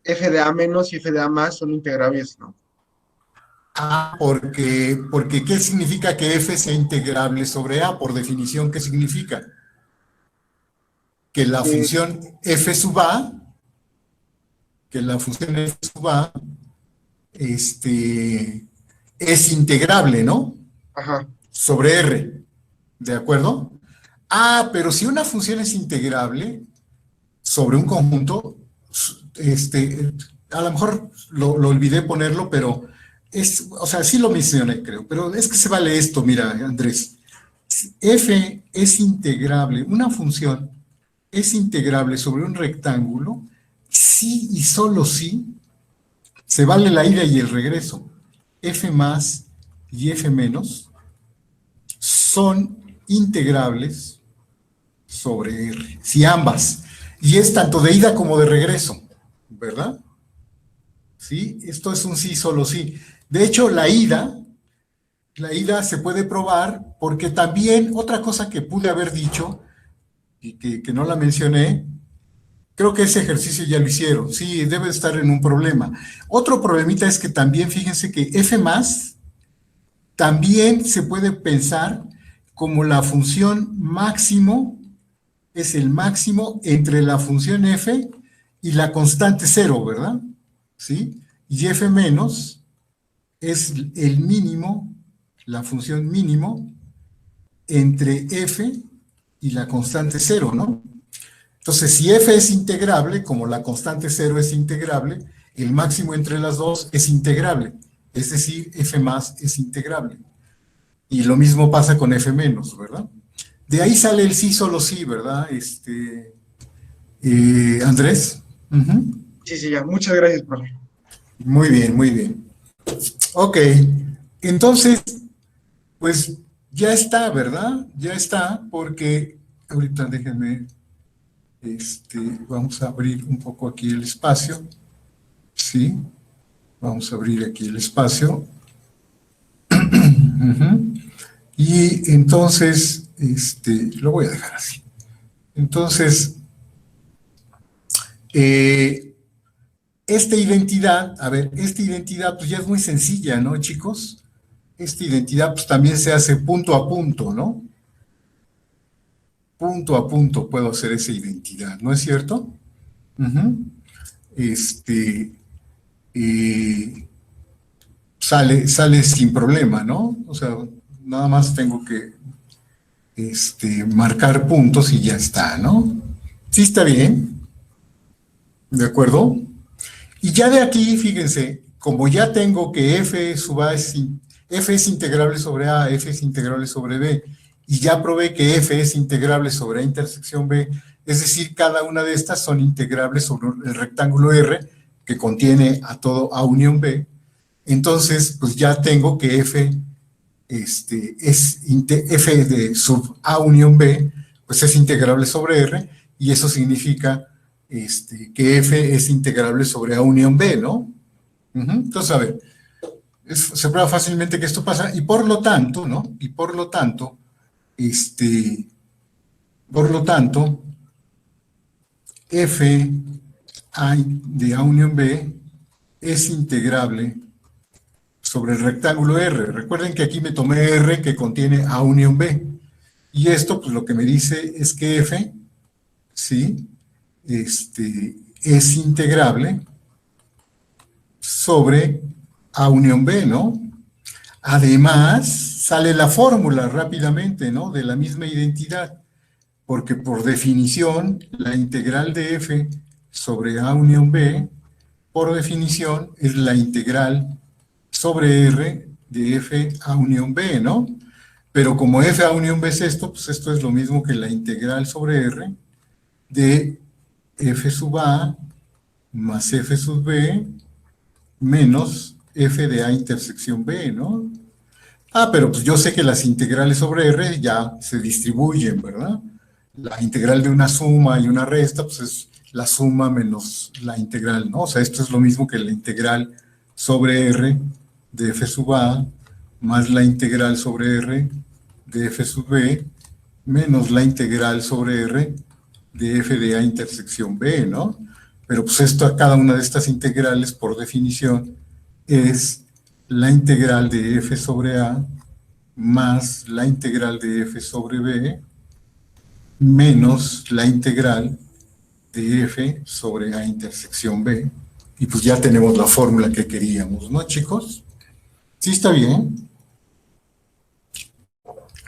f de A menos y f de A más son integrables, ¿no? porque ¿qué significa que F sea integrable sobre A? Por definición, ¿qué significa? Que la Que, función F sub A, que la función F sub A, es integrable, ¿no? ajá, Sobre R, ¿de acuerdo? Pero si una función es integrable sobre un conjunto, a lo mejor lo olvidé ponerlo, pero o sea, sí lo mencioné, creo, pero es que se vale esto, mira, Andrés. F es integrable, una función es integrable sobre un rectángulo si y solo si se vale la ida y el regreso. F más y F menos son integrables sobre R, si ambas, y es tanto de ida como de regreso, ¿verdad? ¿Sí? Esto es un sí, solo sí. De hecho, la ida se puede probar porque también otra cosa que pude haber dicho y que no la mencioné, creo que ese ejercicio ya lo hicieron, sí, debe estar en un problema. Otro problemita es que también, fíjense que F más también se puede pensar como la función máximo, es el máximo entre la función F y la constante cero, ¿verdad? ¿Sí? Y F menos es el mínimo, la función mínimo entre F y la constante cero, ¿no? Entonces, si F es integrable, como la constante cero es integrable, el máximo entre las dos es integrable. Es decir, F más es integrable. Y lo mismo pasa con F menos, ¿verdad? De ahí sale el sí, solo sí, ¿verdad? Andrés. sí, sí, ya, muchas gracias, profe. Muy bien, muy bien. Ok, entonces, pues ya está, ¿verdad? Ya está, porque ahorita déjenme, vamos a abrir un poco aquí el espacio. Sí, vamos a abrir aquí el espacio. Y entonces, lo voy a dejar así. Entonces, esta identidad, a ver, esta identidad pues ya es muy sencilla, ¿no, chicos? Esta identidad pues también se hace punto a punto, ¿no? Punto a punto puedo hacer esa identidad, ¿no es cierto? Ujú. Este, eh, sale sin problema, ¿no? O sea, nada más tengo que marcar puntos y ya está, ¿no? Sí está bien, ¿de acuerdo? Y ya de aquí, fíjense, como ya tengo que F es integrable sobre A, F es integrable sobre B, y ya probé que F es integrable sobre A intersección B, es decir, cada una de estas son integrables sobre el rectángulo R, que contiene a todo A unión B, entonces, pues ya tengo que F F de sub A unión B, pues es integrable sobre R, y eso significa que F es integrable sobre A unión B, ¿no? Entonces, a ver, se prueba fácilmente que esto pasa, y por lo tanto, ¿no? Y por lo tanto, F de A unión B es integrable sobre el rectángulo R. Recuerden que aquí me tomé R que contiene A unión B. Y esto, pues lo que me dice es que F, ¿sí? Es integrable sobre A unión B, ¿no? Además, sale la fórmula rápidamente, ¿no? De la misma identidad, porque por definición, la integral de F sobre A unión B, por definición, es la integral sobre R de F A unión B, ¿no? Pero como F A unión B es esto, pues esto es lo mismo que la integral sobre R de F sub A más F sub B menos F de A intersección B, ¿no? Ah, pero pues yo sé que las integrales sobre R ya se distribuyen, ¿verdad? La integral de una suma y una resta, pues es la suma menos la integral, ¿no? O sea, esto es lo mismo que la integral sobre R de F sub A más la integral sobre R de F sub B menos la integral sobre R de F de A intersección B, ¿no? Pero pues esto a cada una de estas integrales, por definición, es la integral de F sobre A más la integral de F sobre B menos la integral de F sobre A intersección B. Y pues ya tenemos la fórmula que queríamos, ¿no, chicos? ¿Sí está bien?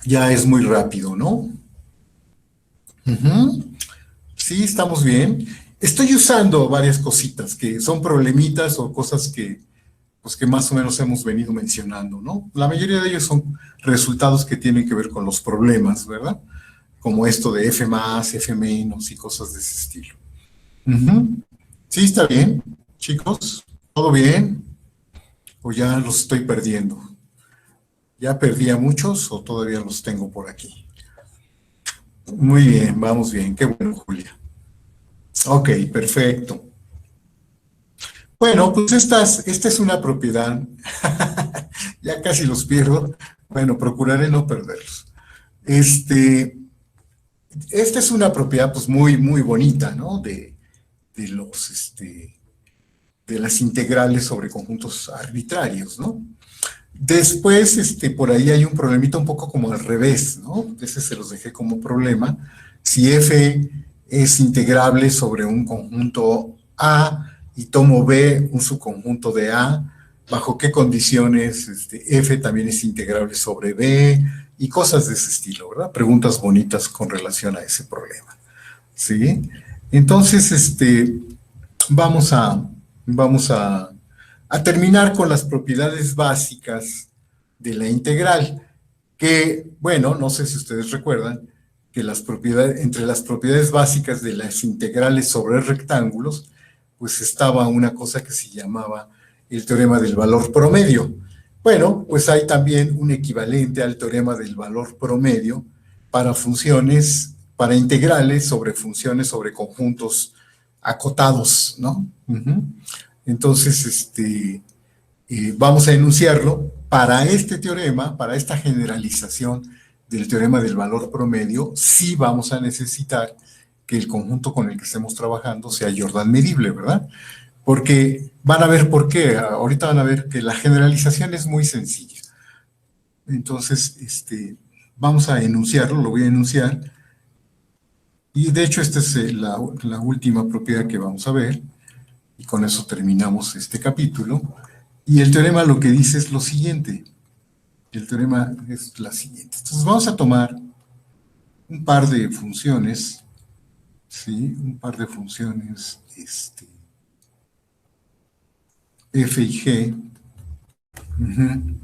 Ya es muy rápido, ¿no? Sí, estamos bien. Estoy usando varias cositas que son problemitas o cosas que, pues, que más o menos hemos venido mencionando, ¿no? La mayoría de ellos son resultados que tienen que ver con los problemas, ¿verdad? Como esto de F más, F menos y cosas de ese estilo. Sí, está bien, chicos. ¿Todo bien? ¿O ya los estoy perdiendo? ¿Ya perdí a muchos o todavía los tengo por aquí? Muy bien, vamos bien. Qué bueno, Julia. Ok, perfecto. Bueno, pues esta es una propiedad. Ya casi los pierdo. Bueno, procuraré no perderlos. Esta es una propiedad pues muy, muy bonita, ¿no? De las integrales sobre conjuntos arbitrarios, ¿no? Después, por ahí hay un problemita un poco como al revés, ¿no? Ese se los dejé como problema. Si F es integrable sobre un conjunto A y tomo B un subconjunto de A, ¿bajo qué condiciones F también es integrable sobre B? Y cosas de ese estilo, ¿verdad? Preguntas bonitas con relación a ese problema, ¿sí? Entonces, vamos a terminar con las propiedades básicas de la integral, que, bueno, no sé si ustedes recuerdan, que entre las propiedades básicas de las integrales sobre rectángulos, pues estaba una cosa que se llamaba el teorema del valor promedio. Bueno, pues hay también un equivalente al teorema del valor promedio para funciones, para integrales sobre funciones sobre conjuntos acotados, ¿no? Entonces, vamos a enunciarlo. Para este teorema, para esta generalización del teorema del valor promedio, sí vamos a necesitar que el conjunto con el que estemos trabajando sea Jordan medible, ¿verdad? porque van a ver por qué. Ahorita van a ver que la generalización es muy sencilla. Entonces, vamos a enunciarlo, lo voy a enunciar. Y de hecho, esta es la última propiedad que vamos a ver. Y con eso terminamos este capítulo. Y el teorema lo que dice es lo siguiente. El teorema es la siguiente. Entonces vamos a tomar un par de funciones, ¿sí? Un par de funciones, f y g. Uh-huh.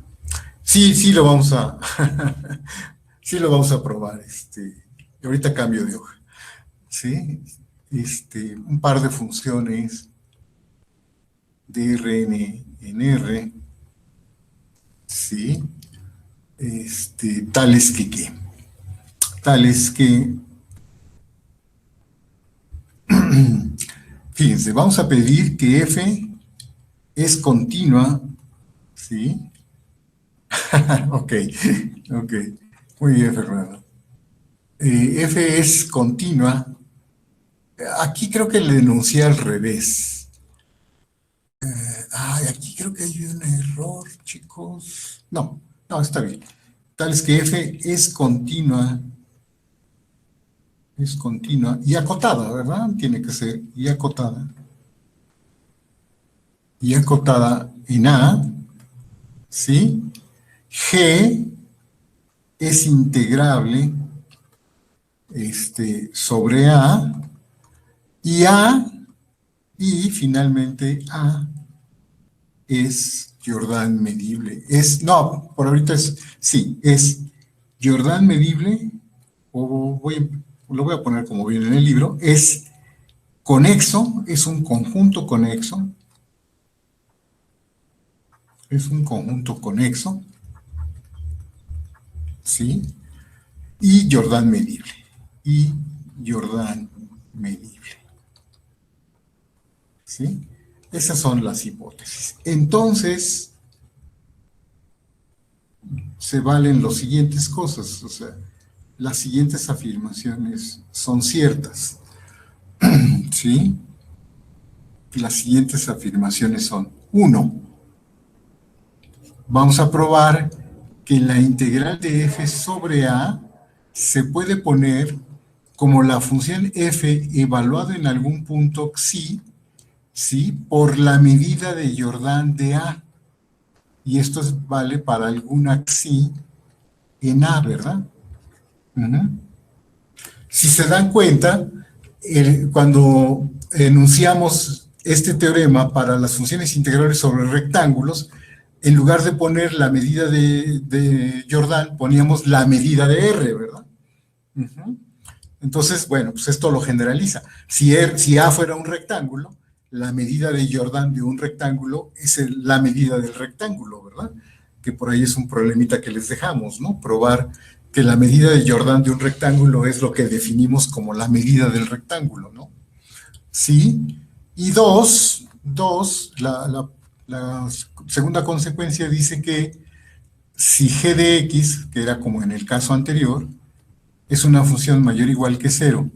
Sí lo vamos a, sí lo vamos a probar. Ahorita cambio de hoja, ¿sí? Un par de funciones de Rn en R, ¿sí? Tales que ¿qué? Tales que, fíjense, vamos a pedir que f es continua, ¿sí? Ok, muy bien, Fernando. F es continua. Aquí creo que le enuncié al revés. Aquí creo que hay un error, chicos. No, está bien. Tal es que F es continua y acotada, ¿verdad? Tiene que ser y acotada en A, ¿sí? G es integrable sobre y finalmente A es Jordan medible. No, por ahorita es Jordan medible, lo voy a poner como viene en el libro, es conexo, es un conjunto conexo, ¿sí? Y Jordan medible. ¿Sí? Esas son las hipótesis. Entonces, se valen las siguientes cosas, o sea, las siguientes afirmaciones son ciertas, ¿sí? Las siguientes afirmaciones son: 1. Vamos a probar que la integral de f sobre a se puede poner como la función f evaluada en algún punto xi, ¿sí? Por la medida de Jordan de a. Y esto vale para alguna xi en a, ¿verdad? Si se dan cuenta, cuando enunciamos este teorema para las funciones integrales sobre rectángulos, en lugar de poner la medida de Jordan, poníamos la medida de R, ¿verdad? Entonces, bueno, pues esto lo generaliza. Si A fuera un rectángulo, la medida de Jordan de un rectángulo es la medida del rectángulo, ¿verdad? Que por ahí es un problemita que les dejamos, ¿no? Probar que la medida de Jordan de un rectángulo es lo que definimos como la medida del rectángulo, ¿no? Sí. Y la segunda consecuencia dice que si g de x, que era como en el caso anterior, es una función mayor o igual que 0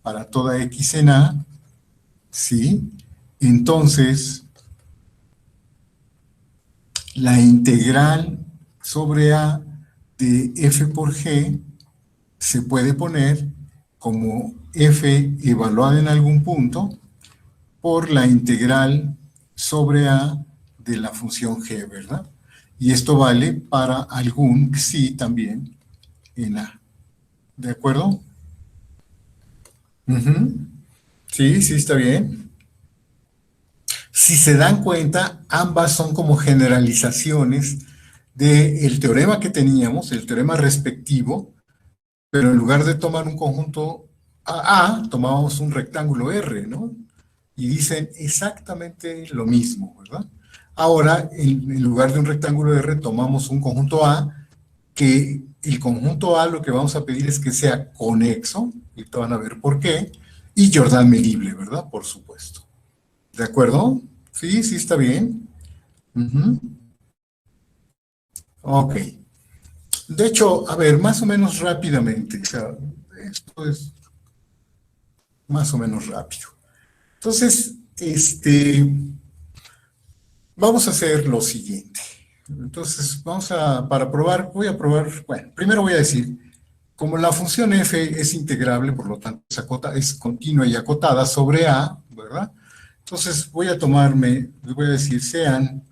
para toda x en A, ¿sí? Entonces, la integral sobre A de f por g se puede poner como f evaluada en algún punto por la integral sobre A de la función g, ¿verdad? Y esto vale para algún xi también en A. ¿De acuerdo? Sí, está bien. Si se dan cuenta, ambas son como generalizaciones del teorema que teníamos, el teorema respectivo, pero en lugar de tomar un conjunto A, tomábamos un rectángulo R, ¿no? Y dicen exactamente lo mismo, ¿verdad? Ahora, en lugar de un rectángulo R, tomamos un conjunto A, que el conjunto A lo que vamos a pedir es que sea conexo, y te van a ver por qué, y Jordan medible, ¿verdad? Por supuesto. ¿De acuerdo? Sí, está bien. Ok. De hecho, a ver, más o menos rápidamente, o sea, esto es más o menos rápido. Entonces, este, vamos a hacer lo siguiente. Entonces, para probar, voy a probar, bueno, primero voy a decir, como la función f es integrable, por lo tanto es continua y acotada sobre A, ¿verdad? Entonces voy a les voy a decir, sean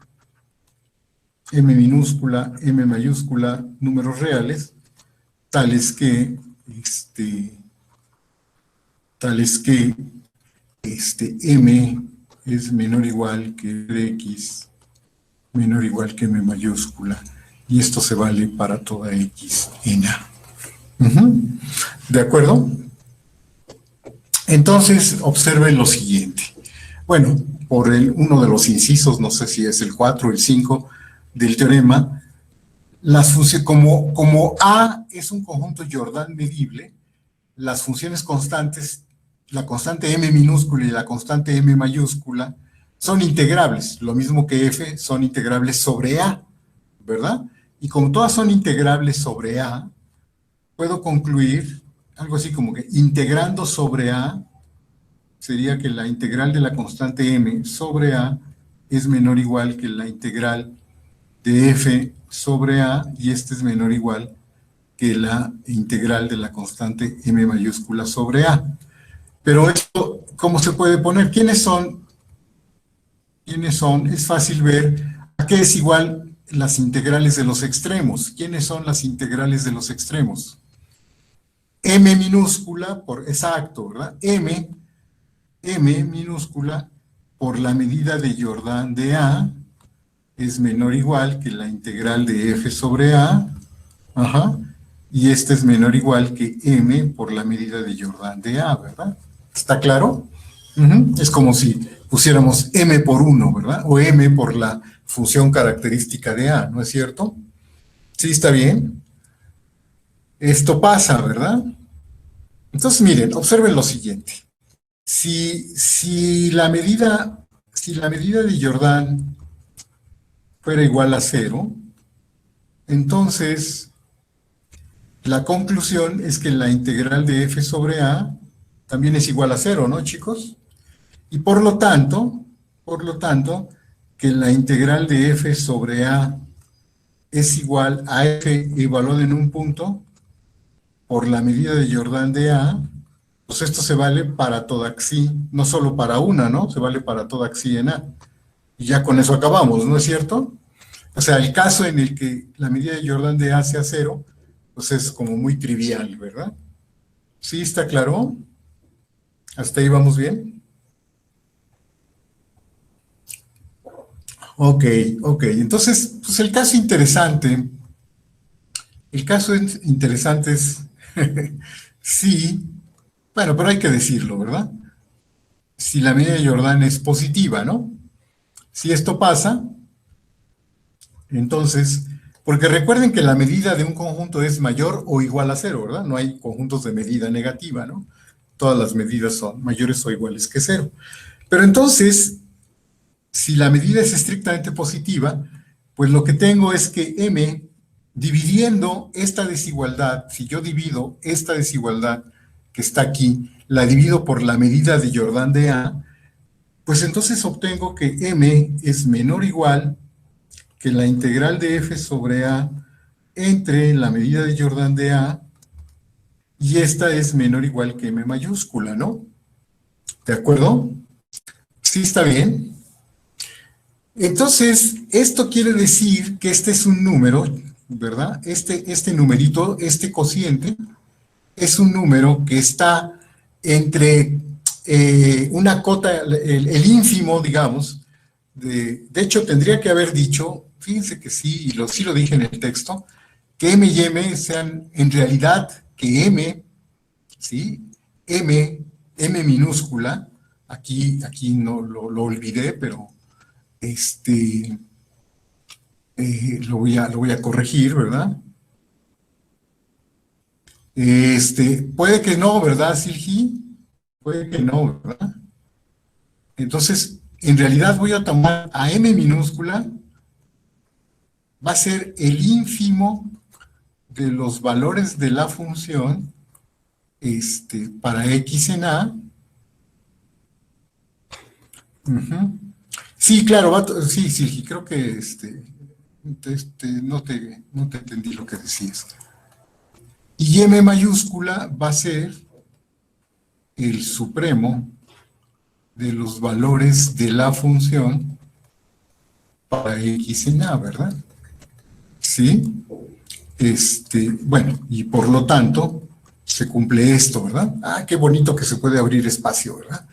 m minúscula, m mayúscula, números reales, tales que, m es menor o igual que x menor o igual que m mayúscula, y esto se vale para toda x en A. ¿De acuerdo? Entonces, observen lo siguiente. Bueno, por uno de los incisos, no sé si es el 4 o el 5 del teorema, como A es un conjunto Jordan medible, las funciones constantes, la constante m minúscula y la constante m mayúscula, son integrables, lo mismo que f, son integrables sobre A, ¿verdad? Y como todas son integrables sobre A, puedo concluir algo así como que integrando sobre A, sería que la integral de la constante m sobre A es menor o igual que la integral de f sobre A, y este es menor o igual que la integral de la constante m mayúscula sobre A. Pero esto, ¿cómo se puede poner? ¿Quiénes son? ¿Quiénes son? Es fácil ver a qué es igual las integrales de los extremos. ¿Quiénes son las integrales de los extremos? M minúscula, exacto, ¿verdad? M minúscula por la medida de Jordan de A es menor o igual que la integral de f sobre A, ajá, y este es menor o igual que m por la medida de Jordan de A, ¿verdad? ¿Está claro? Es como si pusiéramos m por 1, ¿verdad? O m por la función característica de A, ¿no es cierto? ¿Sí está bien? Esto pasa, ¿verdad? Entonces, miren, observen lo siguiente. Si la medida de Jordan fuera igual a 0, entonces la conclusión es que la integral de f sobre A también es igual a 0, ¿no, chicos? Y por lo tanto, que la integral de f sobre A es igual a f evaluado en un punto por la medida de Jordan de A, pues esto se vale para toda xi, no solo para una, ¿no? Se vale para toda xi en A. Y ya con eso acabamos, ¿no es cierto? O sea, el caso en el que la medida de Jordan de A sea 0, pues es como muy trivial, ¿verdad? ¿Sí está claro? ¿Hasta ahí vamos bien? Ok. Entonces, pues el caso interesante es, sí, bueno, pero hay que decirlo, ¿verdad? Si la medida de Jordan es positiva, ¿no? Si esto pasa, entonces, porque recuerden que la medida de un conjunto es mayor o igual a 0, ¿verdad? No hay conjuntos de medida negativa, ¿no? Todas las medidas son mayores o iguales que 0. Pero entonces, si la medida es estrictamente positiva, pues lo que tengo es que m, dividiendo esta desigualdad, si yo divido esta desigualdad que está aquí, la divido por la medida de Jordan de A, pues entonces obtengo que m es menor o igual que la integral de f sobre A entre la medida de Jordan de A, y esta es menor o igual que m mayúscula, ¿no? ¿De acuerdo? ¿Sí está bien? Entonces, esto quiere decir que este es un número, ¿verdad? Este numerito, este cociente, es un número que está entre una cota, el ínfimo, digamos, de hecho tendría que haber dicho, fíjense que sí, sí lo dije en el texto, que m y m sean en realidad que m, ¿sí? M minúscula, aquí no lo olvidé, pero lo voy a corregir, ¿verdad? Puede que no, ¿verdad, Silgi? Puede que no, ¿verdad? Entonces, en realidad voy a tomar a m minúscula, va a ser el ínfimo de los valores de la función para x en A, Ujú. Sí, claro, sí, sí, creo que no te entendí lo que decías. Y M mayúscula va a ser el supremo de los valores de la función para X en A, ¿verdad? Sí. Bueno, y por lo tanto, se cumple esto, ¿verdad? Ah, qué bonito que se puede abrir espacio, ¿verdad?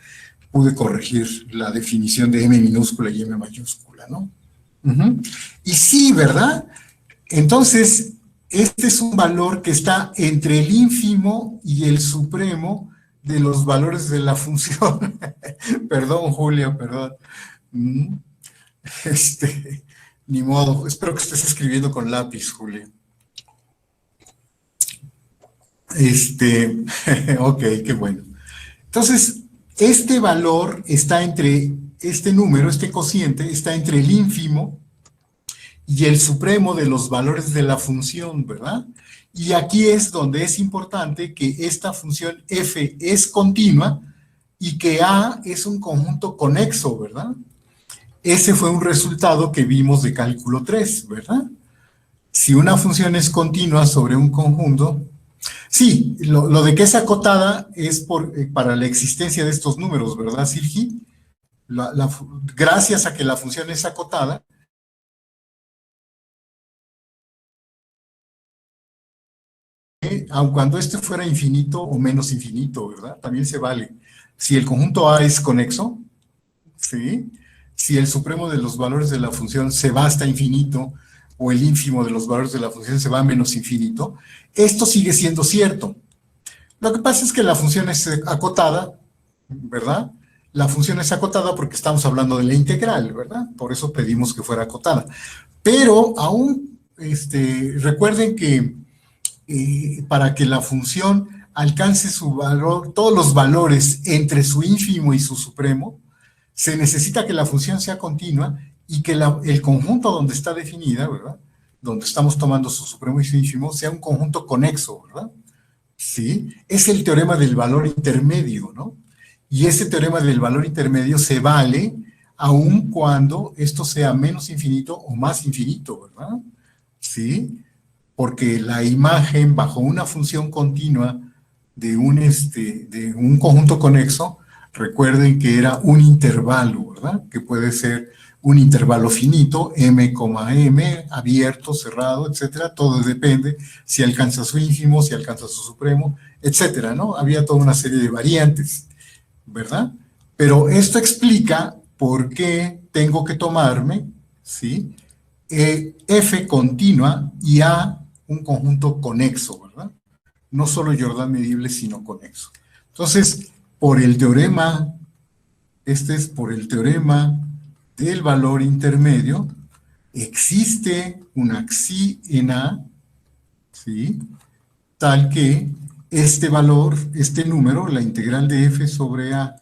Pude corregir la definición de M minúscula y M mayúscula, ¿no? Ujú. Y sí, ¿verdad? Entonces, este es un valor que está entre el ínfimo y el supremo de los valores de la función. Perdón, Julia, perdón. Mm, Este, ni modo. Espero que estés escribiendo con lápiz, Julia. Este, ok, qué bueno. Entonces, este valor está entre, este número, este cociente, está entre el ínfimo y el supremo de los valores de la función, ¿verdad? Y aquí es donde es importante que esta función f es continua y que A es un conjunto conexo, ¿verdad? Ese fue un resultado que vimos de cálculo 3, ¿verdad? Si una función es continua sobre un conjunto, sí, lo de que es acotada es para la existencia de estos números, ¿verdad, Sirgi? Gracias a que la función es acotada, aun cuando este fuera infinito o menos infinito, ¿verdad? También se vale. Si el conjunto A es conexo, ¿sí? Si el supremo de los valores de la función se va hasta infinito o el ínfimo de los valores de la función se va a menos infinito, esto sigue siendo cierto. Lo que pasa es que la función es acotada, ¿verdad? La función es acotada porque estamos hablando de la integral, ¿verdad? Por eso pedimos que fuera acotada. Pero aún, recuerden que para que la función alcance su valor, todos los valores entre su ínfimo y su supremo, se necesita que la función sea continua y que el conjunto donde está definida, ¿verdad? Donde estamos tomando su supremo y su ínfimo, sea un conjunto conexo, ¿verdad? Sí, es el teorema del valor intermedio, ¿no? Y ese teorema del valor intermedio se vale aun cuando esto sea menos infinito o más infinito, ¿verdad? Sí, porque la imagen bajo una función continua de un conjunto conexo, recuerden que era un intervalo, ¿verdad? Que puede ser un intervalo finito, m, m, abierto, cerrado, etcétera, todo depende si alcanza su ínfimo, si alcanza su supremo, etcétera, ¿no? Había toda una serie de variantes, ¿verdad? Pero esto explica por qué tengo que tomarme, ¿sí? F continua y A un conjunto conexo, ¿verdad? No solo Jordan medible, sino conexo. Entonces, por el teorema, este es por el teorema del valor intermedio, existe una xi en A, ¿sí? Tal que este valor, este número, la integral de f sobre A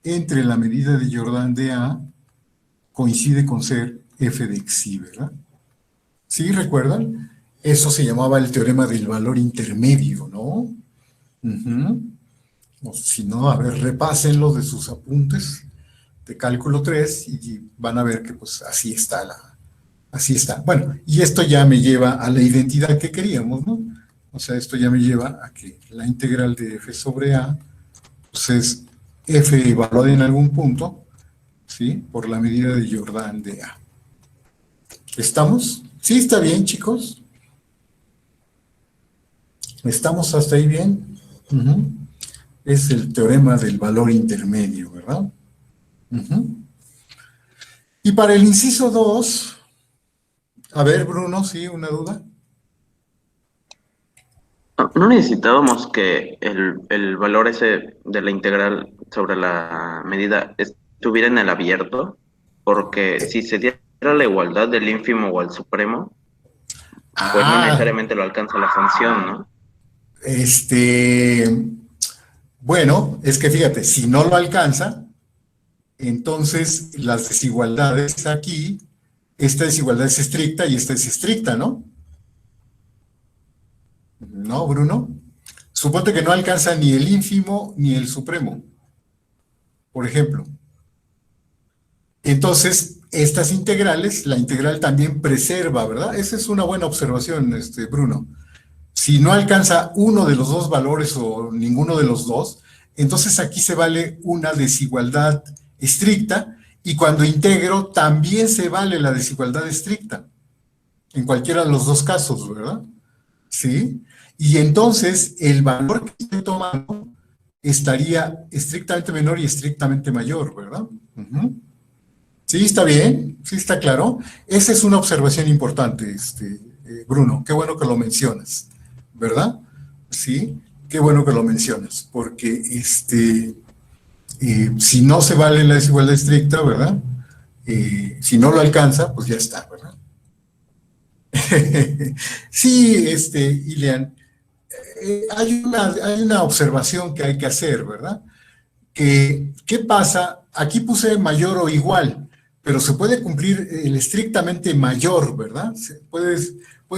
entre la medida de Jordan de A, coincide con ser f de xi, ¿verdad? ¿Sí recuerdan? Eso se llamaba el teorema del valor intermedio, ¿no? Ujú. O si no, a ver, repásenlo de sus apuntes de cálculo 3 y van a ver que pues así está así está. Bueno, y esto ya me lleva a la identidad que queríamos, ¿no? O sea, esto ya me lleva a que la integral de f sobre a, pues es f evaluada en algún punto, ¿sí? Por la medida de Jordan de a. ¿Estamos? ¿Sí está bien, chicos? ¿Estamos hasta ahí bien? Ujú. Es el teorema del valor intermedio, ¿verdad? Ujú. Y para el inciso 2, a ver, Bruno, ¿sí? ¿Una duda? No necesitábamos que el valor ese de la integral sobre la medida estuviera en el abierto, porque si se diera la igualdad del ínfimo o al supremo, pues no Ah, necesariamente lo alcanza la función, ¿no? este, bueno, es que fíjate, si no lo alcanza, entonces las desigualdades aquí, esta desigualdad es estricta y esta es estricta, ¿no? ¿No, Bruno? Suponte que no alcanza ni el ínfimo ni el supremo, por ejemplo. Entonces, estas integrales, la integral también preserva, ¿verdad? Esa es una buena observación, Bruno. Si no alcanza uno de los dos valores o ninguno de los dos, entonces aquí se vale una desigualdad estricta, y cuando integro también se vale la desigualdad estricta, en cualquiera de los dos casos, ¿verdad? ¿Sí? Y entonces el valor que estoy tomando estaría estrictamente menor y estrictamente mayor, ¿verdad? ¿Sí está bien? ¿Sí está claro? Esa es una observación importante, Bruno. Qué bueno que lo mencionas, ¿verdad? Sí, qué bueno que lo mencionas, porque si no se vale la desigualdad estricta, ¿verdad? Si no lo alcanza, pues ya está, ¿verdad? Sí, Ileán, hay una observación que hay que hacer, ¿verdad? ¿Qué pasa? Aquí puse mayor o igual, pero se puede cumplir el estrictamente mayor, ¿verdad? Puede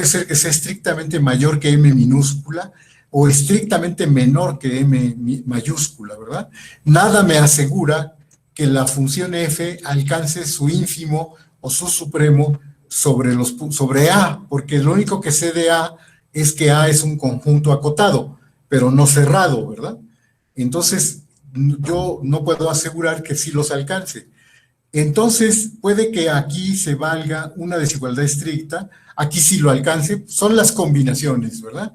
ser que sea estrictamente mayor que m minúscula o estrictamente menor que m mayúscula, ¿verdad? Nada me asegura que la función f alcance su ínfimo o su supremo sobre A, porque lo único que sé de A es que A es un conjunto acotado, pero no cerrado, ¿verdad? Entonces, yo no puedo asegurar que sí los alcance. Entonces, puede que aquí se valga una desigualdad estricta, aquí sí lo alcance, son las combinaciones, ¿verdad?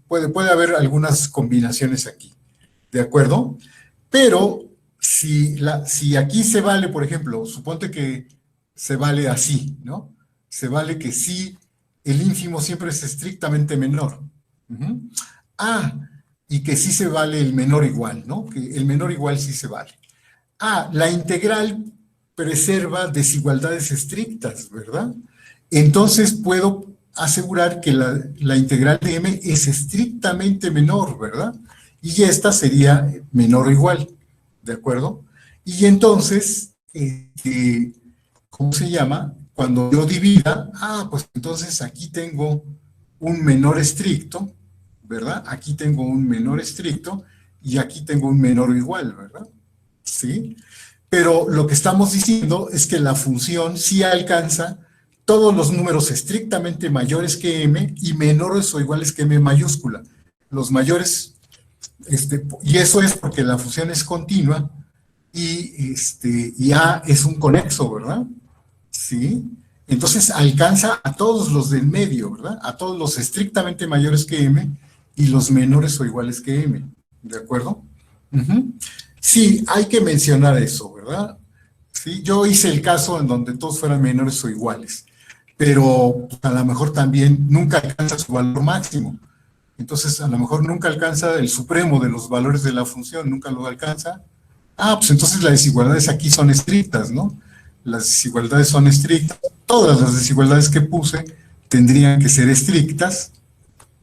Puede haber algunas combinaciones aquí, ¿de acuerdo? Pero si aquí se vale, por ejemplo, suponte que se vale así, ¿no? Se vale que sí, el ínfimo siempre es estrictamente menor. Y que sí se vale el menor igual, ¿no? Que el menor igual sí se vale. La integral preserva desigualdades estrictas, ¿verdad? Entonces puedo asegurar que la integral de m es estrictamente menor, ¿verdad? Y esta sería menor o igual, ¿de acuerdo? Y entonces, ¿cómo se llama? Cuando yo divida, pues entonces aquí tengo un menor estricto, ¿verdad? Aquí tengo un menor estricto y aquí tengo un menor o igual, ¿verdad? ¿Sí? Pero lo que estamos diciendo es que la función sí alcanza todos los números estrictamente mayores que m y menores o iguales que m mayúscula. Los mayores, y eso es porque la función es continua y A es un conexo, ¿verdad? ¿Sí? Entonces alcanza a todos los del medio, ¿verdad? A todos los estrictamente mayores que m y los menores o iguales que m, ¿de acuerdo? Sí, hay que mencionar eso, ¿verdad? Sí, yo hice el caso en donde todos fueran menores o iguales, pero a lo mejor también nunca alcanza su valor máximo. Entonces, a lo mejor nunca alcanza el supremo de los valores de la función, nunca lo alcanza. Pues entonces las desigualdades aquí son estrictas, ¿no? Las desigualdades son estrictas. Todas las desigualdades que puse tendrían que ser estrictas,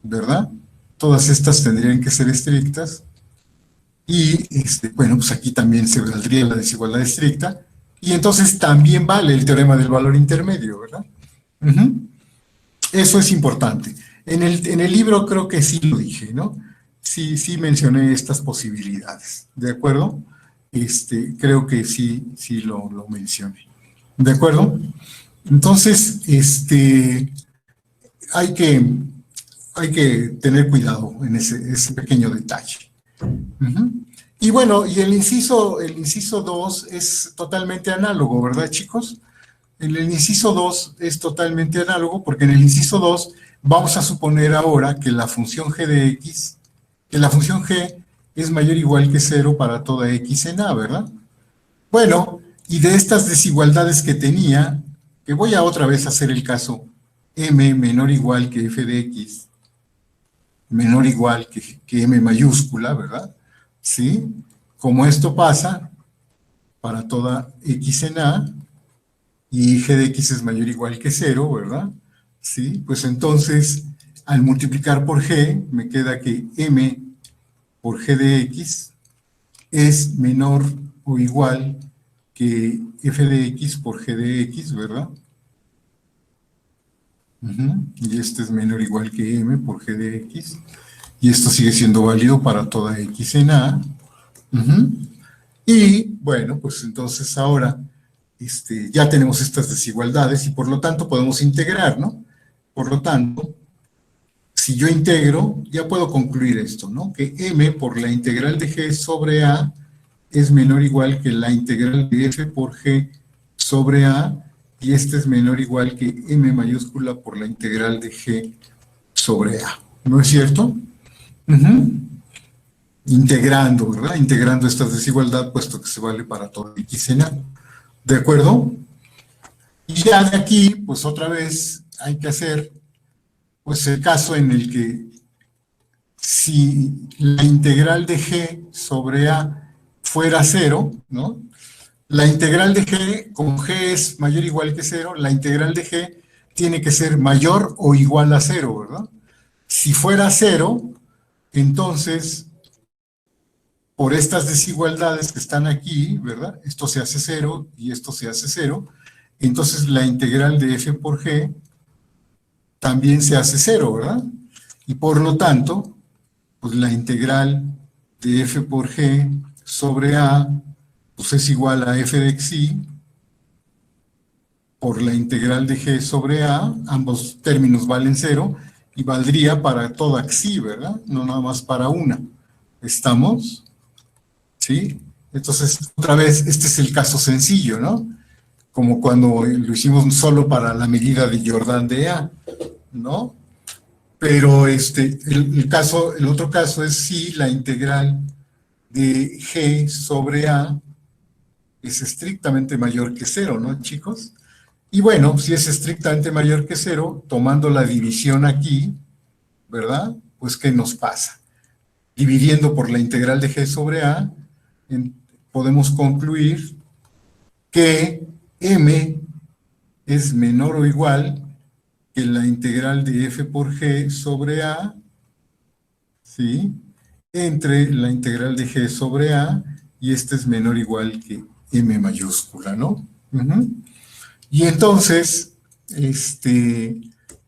¿verdad? Todas estas tendrían que ser estrictas. Y, bueno, pues aquí también se valdría la desigualdad estricta. Y entonces también vale el teorema del valor intermedio, ¿verdad? Eso es importante. En el libro creo que sí lo dije, ¿no? Sí mencioné estas posibilidades, ¿de acuerdo? Creo que sí lo mencioné. ¿De acuerdo? Entonces, hay que tener cuidado en ese pequeño detalle. Y bueno, y el inciso 2 es totalmente análogo, ¿verdad, chicos? En el inciso 2 es totalmente análogo porque en el inciso 2 vamos a suponer ahora que la función g de x, que la función g es mayor o igual que 0 para toda x en A, ¿verdad? Bueno, y de estas desigualdades que tenía, que voy a otra vez hacer el caso m menor o igual que f de x, menor o igual que m mayúscula, ¿verdad? ¿Sí? Como esto pasa para toda x en A, y g de x es mayor o igual que 0, ¿verdad? ¿Sí? Pues entonces, al multiplicar por g, me queda que m por g de x es menor o igual que f de x por g de x, ¿verdad? Y este es menor o igual que m por g de x. Y esto sigue siendo válido para toda x en A. Y, bueno, pues entonces ahora ya tenemos estas desigualdades y por lo tanto podemos integrar, ¿no? Por lo tanto, si yo integro, ya puedo concluir esto, ¿no? Que m por la integral de g sobre a es menor o igual que la integral de f por g sobre a, y este es menor o igual que m mayúscula por la integral de g sobre a. ¿No es cierto? Integrando, ¿verdad? Integrando esta desigualdad, puesto que se vale para todo x en a. ¿De acuerdo? Y ya de aquí, pues otra vez hay que hacer, pues el caso en el que si la integral de g sobre a fuera cero, ¿no? La integral de g, como g es mayor o igual que cero, la integral de g tiene que ser mayor o igual a cero, ¿verdad? Si fuera cero, entonces, por estas desigualdades que están aquí, ¿verdad? Esto se hace cero y esto se hace cero, entonces la integral de f por g también se hace cero, ¿verdad? Y por lo tanto, pues la integral de f por g sobre a, pues es igual a f de xi por la integral de g sobre a, ambos términos valen cero, y valdría para toda xi, ¿verdad? No nada más para una. ¿Estamos? ¿Sí? Entonces, otra vez, este es el caso sencillo, ¿no? Como cuando lo hicimos solo para la medida de Jordan de A, ¿no? Pero el otro caso es si la integral de G sobre A es estrictamente mayor que cero, ¿no, chicos? Y bueno, si es estrictamente mayor que cero, tomando la división aquí, ¿verdad? Pues, ¿qué nos pasa? Dividiendo por la integral de G sobre A, podemos concluir que M es menor o igual que la integral de f por g sobre a, ¿sí? Entre la integral de g sobre a, y este es menor o igual que m mayúscula, ¿no? Y entonces,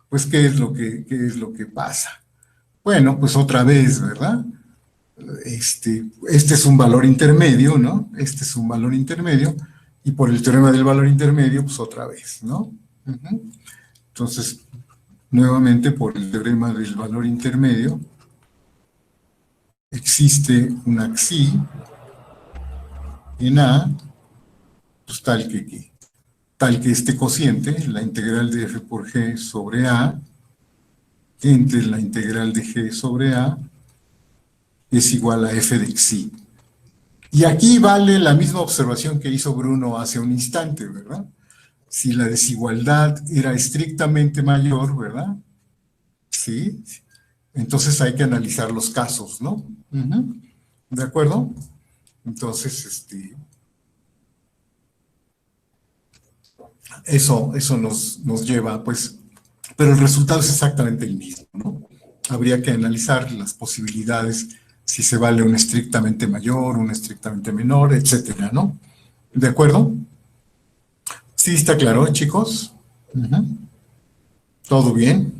pues, ¿qué es lo que pasa? Bueno, pues otra vez, ¿verdad? Este es un valor intermedio, ¿no? Este es un valor intermedio, y por el teorema del valor intermedio, pues otra vez, ¿no? Entonces, nuevamente por el teorema del valor intermedio, existe una xi en A, pues tal que este cociente, la integral de f por g sobre A, entre la integral de g sobre A, es igual a f de xi. Y aquí vale la misma observación que hizo Bruno hace un instante, ¿verdad? Si la desigualdad era estrictamente mayor, ¿verdad? Sí. Entonces hay que analizar los casos, ¿no? ¿De acuerdo? Entonces, eso nos lleva, pues, pero el resultado es exactamente el mismo, ¿no? Habría que analizar las posibilidades, si se vale un estrictamente mayor, un estrictamente menor, etcétera, ¿no? ¿De acuerdo? ¿Sí está claro, chicos? ¿Todo bien?